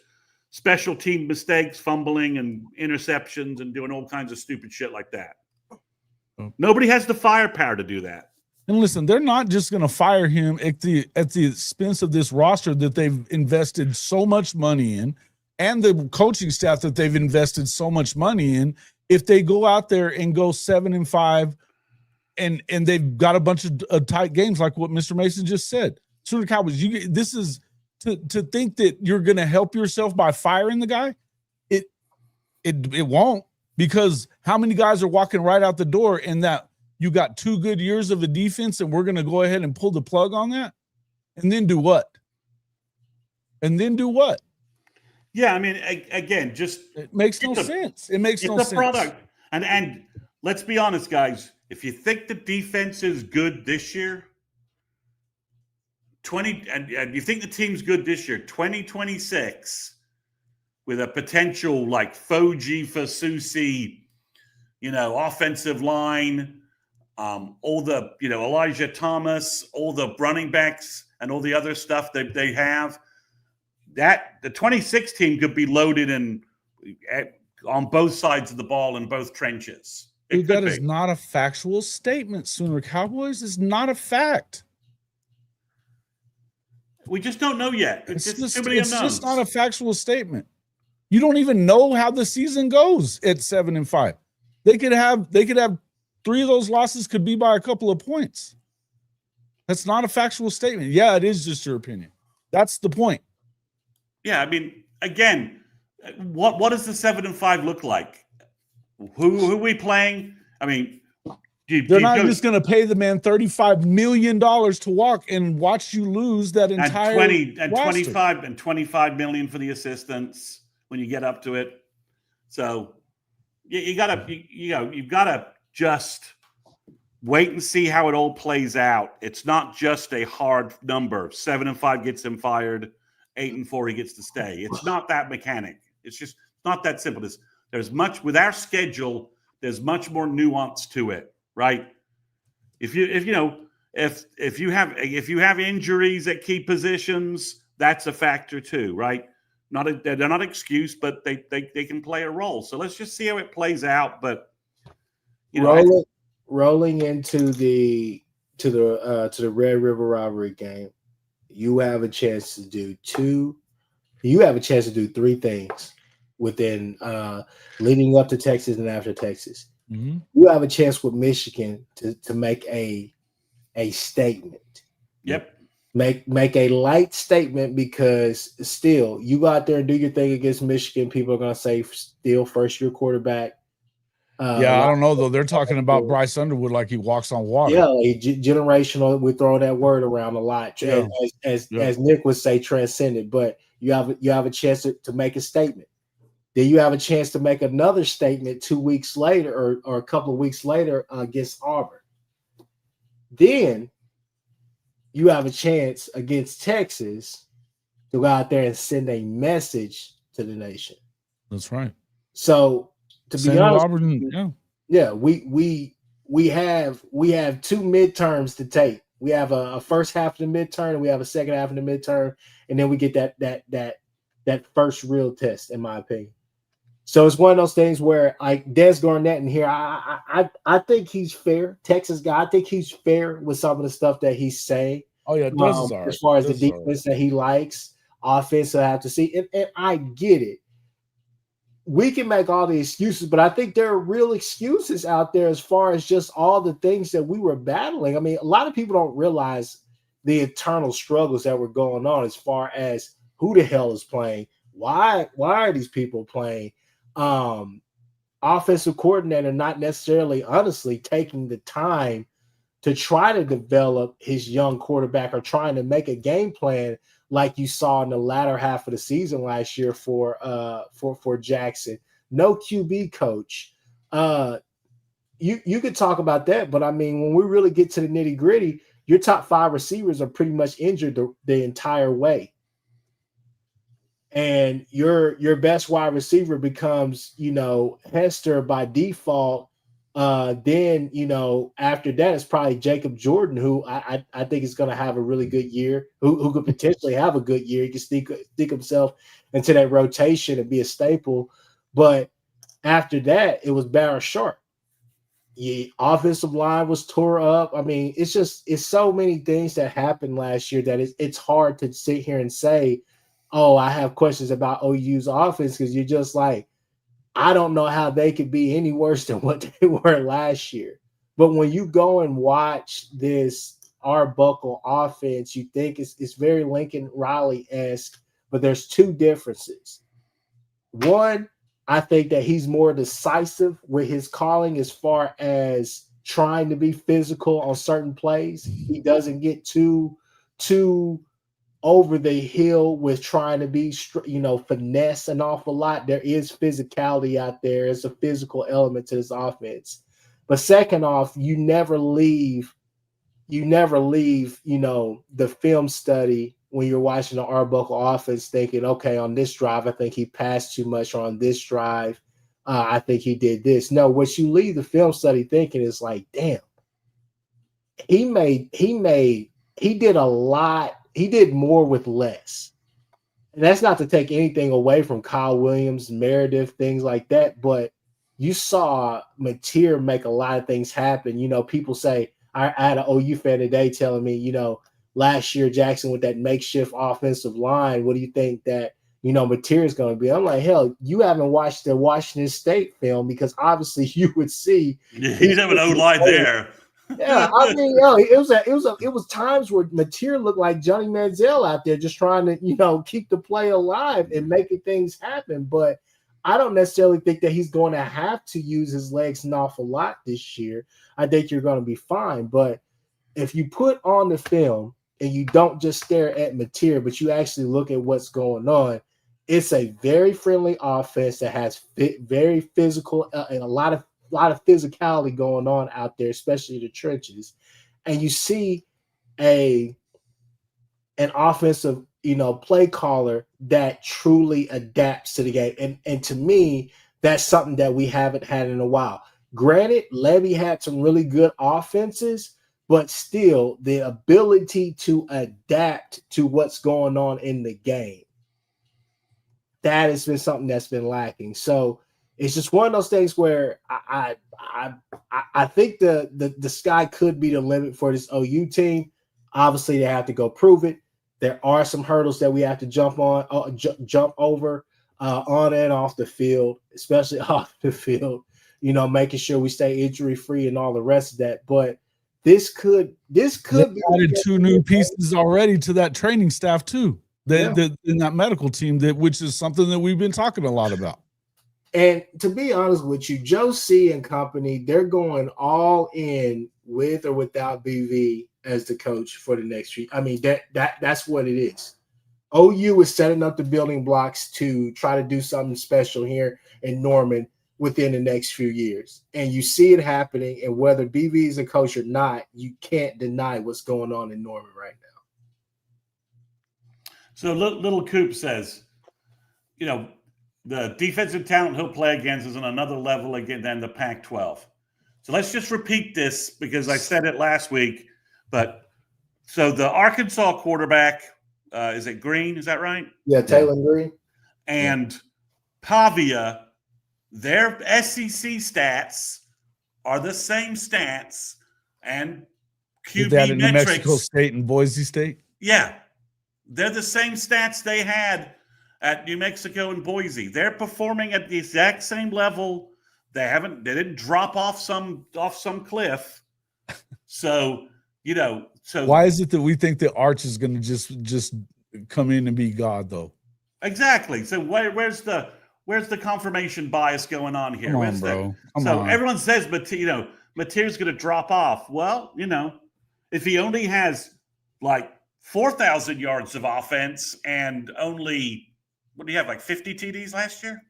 special team mistakes, fumbling and interceptions and doing all kinds of stupid shit like that. Nobody has the firepower to do that. And listen, they're not just going to fire him at the expense of this roster that they've invested so much money in, and the coaching staff that they've invested so much money in. If they go out there and go 7-5, and they've got a bunch of tight games, like what Mr. Mason just said, Sooner Cowboys, this is to think that you're going to help yourself by firing the guy. It won't, because how many guys are walking right out the door in that you got 2 good years of a defense and we're going to go ahead and pull the plug on that? And then do what? Yeah, again, just it makes no sense. It makes no sense. Product. And let's be honest, guys. If you think the defense is good this year, and you think the team's good this year, 2026, with a potential like Foji, Fasusi, offensive line, all the Elijah Thomas, all the running backs, and all the other stuff that they have. That the 26 team could be loaded on both sides of the ball in both trenches. That is not a factual statement, Sooner Cowboys. Is not a fact. We just don't know yet. It's just not a factual statement. You don't even know how the season goes at 7-5. They could have 3 of those losses could be by a couple of points. That's not a factual statement. Yeah, it is just your opinion. That's the point. Yeah, again, what does the 7-5 look like? Who are we playing? They're not just going to pay the man $35 million to walk and watch you lose that entire roster. 25 million for the assistants when you get up to it. So you've got to just wait and see how it all plays out. It's not just a hard number. 7-5 gets him fired. 8-4, he gets to stay. It's not that mechanic. It's just not that simple. There's much with our schedule. There's much more nuance to it, right? If you have injuries at key positions, that's a factor too, right? They're not excuse, but they can play a role. So let's just see how it plays out. But rolling into the Red River rivalry game, you have a chance to do three things within leading up to Texas and after Texas. Mm-hmm. You have a chance with Michigan to make a statement. Yep. Make a light statement, because still you go out there and do your thing against Michigan. People are going to say still first year quarterback. I don't know though. They're talking about Bryce Underwood like he walks on water. Yeah, generational. We throw that word around a lot. Yeah. As Nick would say, transcendent. But you have a chance to make a statement. Then you have a chance to make another statement 2 weeks later or a couple of weeks later against Auburn. Then you have a chance against Texas to go out there and send a message to the nation. That's right. So to be honest, Auburn, we have 2 midterms to take. We have a first half of the midterm, and we have a second half of the midterm, and then we get that first real test, in my opinion. So it's one of those things where, like Des Garnett in here, I think he's fair. Texas guy, I think he's fair with some of the stuff that he's saying. Oh yeah, as far as the defense that he likes, offense I have to see, and I get it. We can make all the excuses, but I think there are real excuses out there as far as just all the things that we were battling. I mean, a lot of people don't realize the internal struggles that were going on as far as who the hell is playing, why are these people playing, offensive coordinator not necessarily honestly taking the time to try to develop his young quarterback or trying to make a game plan like you saw in the latter half of the season last year for Jackson. No QB coach. You could talk about that, but I mean, when we really get to the nitty-gritty, your top 5 receivers are pretty much injured the entire way. And your best wide receiver becomes, Hester by default. Then, after that, it's probably Jacob Jordan, who I think is going to have a really good year, who could potentially have a good year. He can sneak himself into that rotation and be a staple. But after that, it was Barrett Sharp. The offensive line was tore up. I mean, it's so many things that happened last year that it's hard to sit here and say, oh, I have questions about OU's offense, because you're just like, I don't know how they could be any worse than what they were last year. But when you go and watch this Arbuckle offense, you think it's very Lincoln Riley-esque, but there's 2 differences. One, I think that he's more decisive with his calling as far as trying to be physical on certain plays. He doesn't get too over the hill with trying to be, finesse an awful lot. There is physicality out there. It's a physical element to this offense. But second off, you never leave, the film study when you're watching the Arbuckle offense thinking, okay, on this drive, I think he passed too much, or on this drive, I think he did this. No, what you leave the film study thinking is like, damn, he did a lot. He did more with less. And that's not to take anything away from Kyle Williams, Meredith, things like that. But you saw Mateer make a lot of things happen. People say, I had an OU fan today telling me, last year Jackson with that makeshift offensive line, what do you think that, Mateer is going to be? I'm like, hell, you haven't watched the Washington State film, because obviously you would see. Yeah, he's having an O-line there. Yeah, I mean, it was times where Mateer looked like Johnny Manziel out there just trying to, keep the play alive and making things happen. But I don't necessarily think that he's going to have to use his legs an awful lot this year. I think you're going to be fine. But if you put on the film and you don't just stare at Mateer, but you actually look at what's going on, it's a very friendly offense that has very physical and a lot of physicality going on out there, especially the trenches. And you see an offensive play caller that truly adapts to the game. And to me, that's something that we haven't had in a while. Granted, Levy had some really good offenses, but still the ability to adapt to what's going on in the game, that has been something that's been lacking. So it's just one of those things where I think the sky could be the limit for this OU team. Obviously, they have to go prove it. There are some hurdles that we have to jump over on and off the field, especially off the field. Making sure we stay injury free and all the rest of that. But this could be added 2 new pieces already to that training staff too. In that medical team, which is something that we've been talking a lot about. And to be honest with you, Joe C and company, they're going all in with or without BV as the coach for the next few. I mean, that's what it is. OU is setting up the building blocks to try to do something special here in Norman within the next few years. And you see it happening, and whether BV is a coach or not, you can't deny what's going on in Norman right now. So Little Coop says, the defensive talent he'll play against is on another level again than the Pac-12. So let's just repeat this because I said it last week. But so the Arkansas quarterback, is it Green? Is that right? Yeah, Taylor Green. And Pavia, their SEC stats are the same stats and QB that in metrics. New Mexico State and Boise State? Yeah. They're the same stats they had at New Mexico and Boise. They're performing at the exact same level. They didn't drop off some cliff. So, why is it that we think that Arch is going to just come in and be God though? Exactly. So where's the confirmation bias going on here? Come on, bro. Come on. Everyone says, Mateer's going to drop off. Well, if he only has like 4,000 yards of offense and only, what do you have, like 50 TDs last year?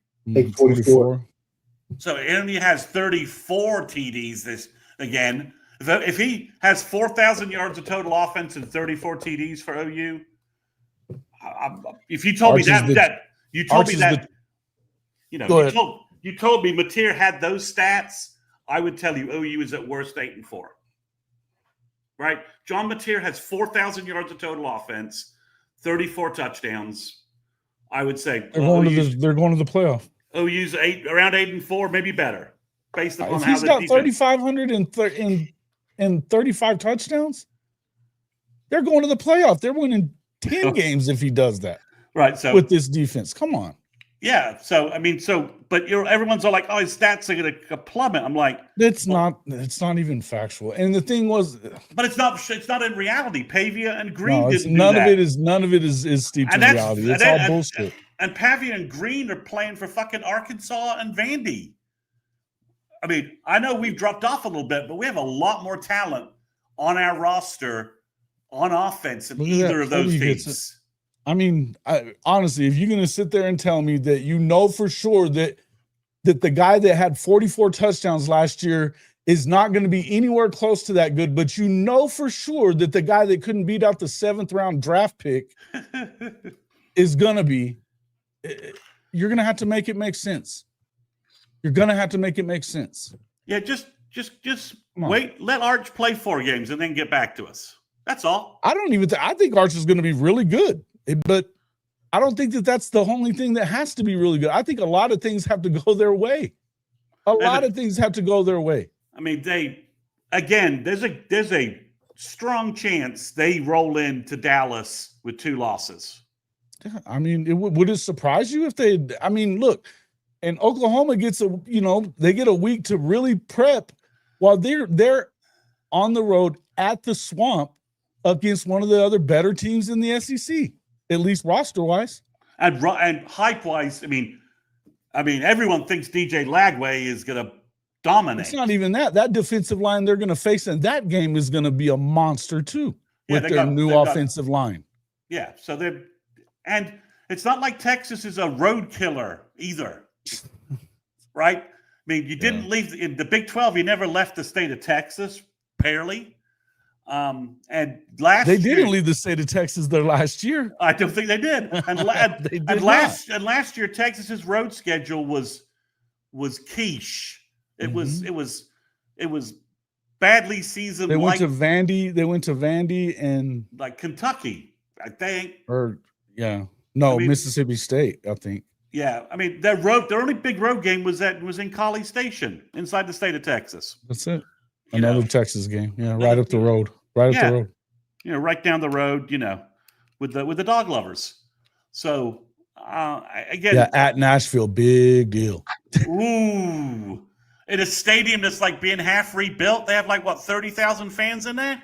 44. So he only has 34 TDs again. If he has 4,000 yards of total offense and 34 TDs for OU, if you told me you told me Mateer had those stats, I would tell you OU is at worst 8-4. Right? John Mateer has 4,000 yards of total offense, 34 touchdowns. I would say they're going to the playoff. OU's around 8-4, maybe better, based upon if how he's got 3,500 and 35 touchdowns, they're going to the playoff. They're winning 10 games if he does that. Right. So with this defense, come on. Yeah. So but everyone's all like, "Oh, his stats are going to plummet." I'm like, it's not even factual. And the thing was, but it's not in reality. Pavia and Green didn't none do of that. None of it is steeped in reality. It's all bullshit. And Pavia and Green are playing for fucking Arkansas and Vandy. I mean, I know we've dropped off a little bit, but we have a lot more talent on our roster on offense than either of those teams. I mean, honestly, if you're going to sit there and tell me that for sure that the guy that had 44 touchdowns last year is not going to be anywhere close to that good, but for sure that the guy that couldn't beat out the 7th round draft pick is going to be, you're going to have to make it make sense. You're going to have to make it make sense. Yeah, just wait. Let Arch play 4 games and then get back to us. That's all. I think Arch is going to be really good. But I don't think that that's the only thing that has to be really good. I think a lot of things have to go their way. A lot of things have to go their way. I mean, there's a strong chance they roll into Dallas with 2 losses. I mean, would it surprise you if look, and Oklahoma gets they get a week to really prep while they're on the road at the Swamp against one of the other better teams in the SEC. At least roster-wise. And hype-wise, I mean, everyone thinks DJ Lagway is going to dominate. It's not even that. That defensive line they're going to face in that game is going to be a monster, too, with their new offensive line. Yeah, and it's not like Texas is a road killer either, right? I mean, you didn't leave in the Big 12. You never left the state of Texas, barely. And last They year, didn't leave the state of Texas their last year. I don't think they did. And, They did and last year, Texas's road schedule was quiche. It was badly seasoned. They went to Vandy. They went to Vandy and like Kentucky, I think. Mississippi State, I think. Yeah, I mean, their only big road game was in College Station inside the state of Texas. That's it. Another Texas game. Yeah, right up the road. Up the road. Right down the road. With the dog lovers. So again, at Nashville, big deal. Ooh, in a stadium that's like being half rebuilt, they have like 30,000 fans in there.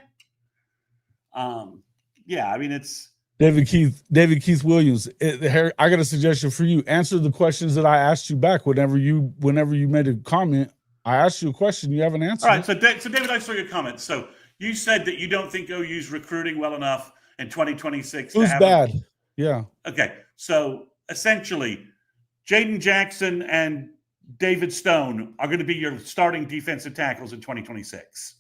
Yeah, I mean it's. David Keith Williams. I got a suggestion for you. Answer the questions that I asked you back. Whenever you made a comment, I asked you a question. You haven't answered. All right. So David, I saw your comment. So you said that you don't think OU's recruiting well enough in 2026. Who's bad? Yeah. Okay. So essentially, Jaden Jackson and David Stone are going to be your starting defensive tackles in 2026.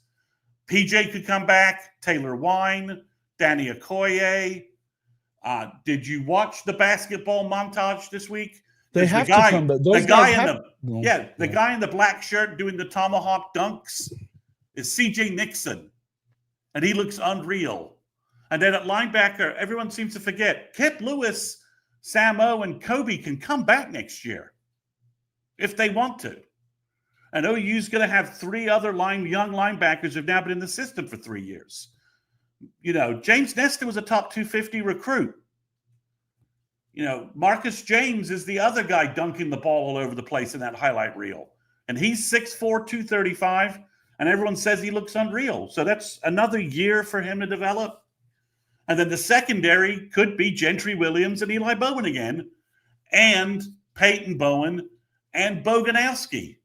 PJ could come back. Taylor Wine, Danny Okoye. Did you watch the basketball montage this week? They have to come back. The guy in the black shirt doing the tomahawk dunks is CJ Nixon, and he looks unreal. And then at linebacker, everyone seems to forget Kip Lewis, Sam O, and Kobe can come back next year if they want to. And OU's going to have 3 other young linebackers who've now been in the system for 3 years. James Nestor was a top 250 recruit. Marcus James is the other guy dunking the ball all over the place in that highlight reel. And he's 6'4", 235, and everyone says he looks unreal. So that's another year for him to develop. And then the secondary could be Gentry Williams and Eli Bowen again, and Peyton Bowen and Boganowski.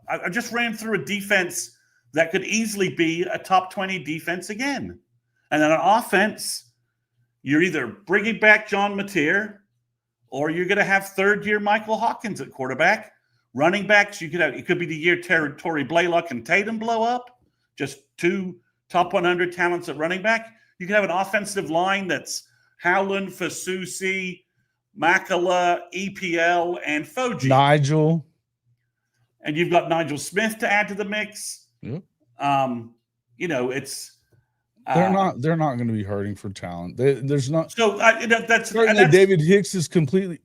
I just ran through a defense that could easily be a top 20 defense again. And then on offense, you're either bringing back John Mateer or you're going to have third-year Michael Hawkins at quarterback. Running backs, it could be the year Tory Blaylock and Tatum blow up, just 2 top 100 talents at running back. You can have an offensive line that's Howland, Fasusi, Makala, EPL, and Foji. Nigel. And you've got Nigel Smith to add to the mix. Yep. It's they're not going to be hurting for talent. There's not. So that's David Hicks is completely.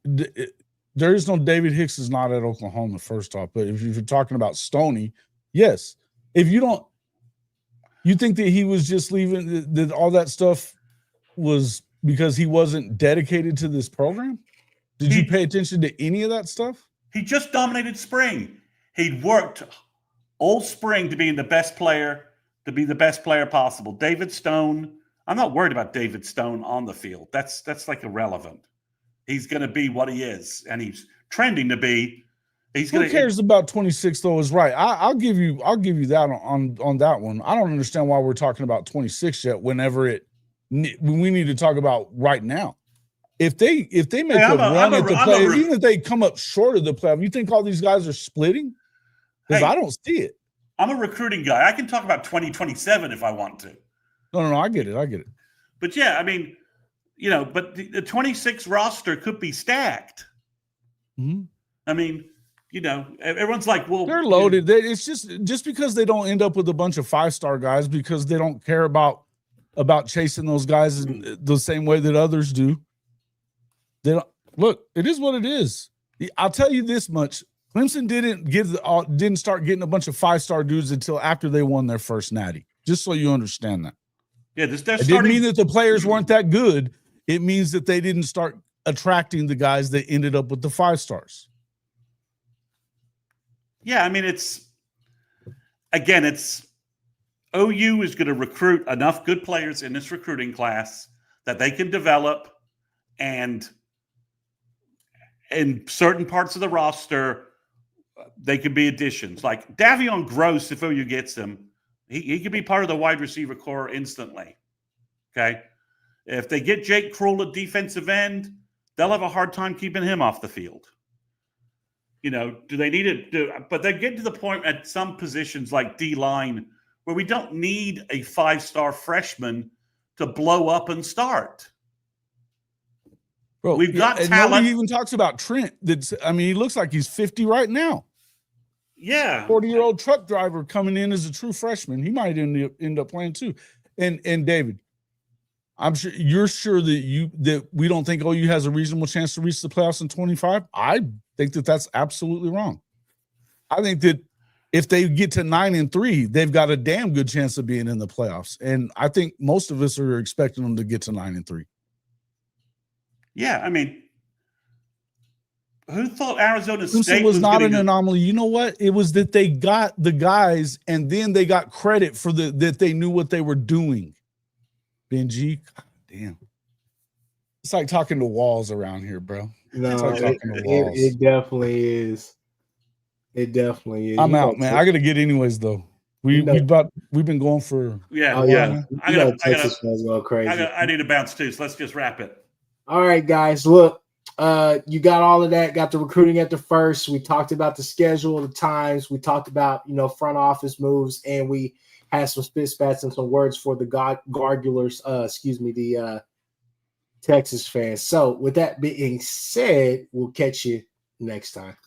There is no David Hicks is not at Oklahoma. First off, but if you're talking about Stoney, yes. If you don't, you think that he was just leaving. That all that stuff was because he wasn't dedicated to this program. Did you pay attention to any of that stuff? He just dominated spring. He'd worked all spring to be the best player possible. David Stone, I'm not worried about David Stone on the field. That's like irrelevant. He's going to be what he is, and he's trending to be. Who cares about 26 though? Is right. I'll give you that on that one. I don't understand why we're talking about 26 yet. When we need to talk about right now. If they make a run at the playoff, even if they come up short of the playoff, you think all these guys are splitting? Because I don't see it. I'm a recruiting guy. I can talk about 2027 if I want to. No, I get it. But yeah, I mean, but the 26 roster could be stacked. Mm-hmm. I mean, everyone's like, well, they're loaded. It's just because they don't end up with a bunch of 5-star guys because they don't care about chasing those guys in the same way that others do. They don't look. It is what it is. I'll tell you this much: Clemson didn't start getting a bunch of 5-star dudes until after they won their first natty. Just so you understand that. Yeah, it didn't mean that the players weren't that good. It means that they didn't start attracting the guys that ended up with the 5-stars. Yeah, I mean, it's OU is going to recruit enough good players in this recruiting class that they can develop, and in certain parts of the roster, they could be additions. Like Davion Gross, if OU gets him, he could be part of the wide receiver core instantly. Okay? If they get Jake Krull at defensive end, they'll have a hard time keeping him off the field. Do they need it? But they get to the point at some positions like D-line where we don't need a 5-star freshman to blow up and start. Bro, We've got and talent. nobody even talks about Trent. He looks like he's 50 right now. Yeah. 40-year-old truck driver coming in as a true freshman. He might end up playing too. And David, I'm sure you're sure that we don't think OU has a reasonable chance to reach the playoffs in 25. I think that's absolutely wrong. I think that if they get to 9-3, they've got a damn good chance of being in the playoffs. And I think most of us are expecting them to get to 9-3. Yeah, I mean, who thought Arizona Clemson State was not an gonna... anomaly. You know what? It was that they got the guys, and then they got credit for that they knew what they were doing. Benji, God damn, it's like talking to walls around here, bro. No, It's like talking to walls. it definitely is. It definitely is. I'm out, man. I gotta get anyways though. We've been going for Yeah. Texas fans go crazy. I need to bounce too, so let's just wrap it. All right, guys. Look, you got all of that. Got the recruiting at the first. We talked about the schedule, the times. We talked about front office moves, and we had some spit spats and some words for the gargulers. The Texas fans. So, with that being said, we'll catch you next time.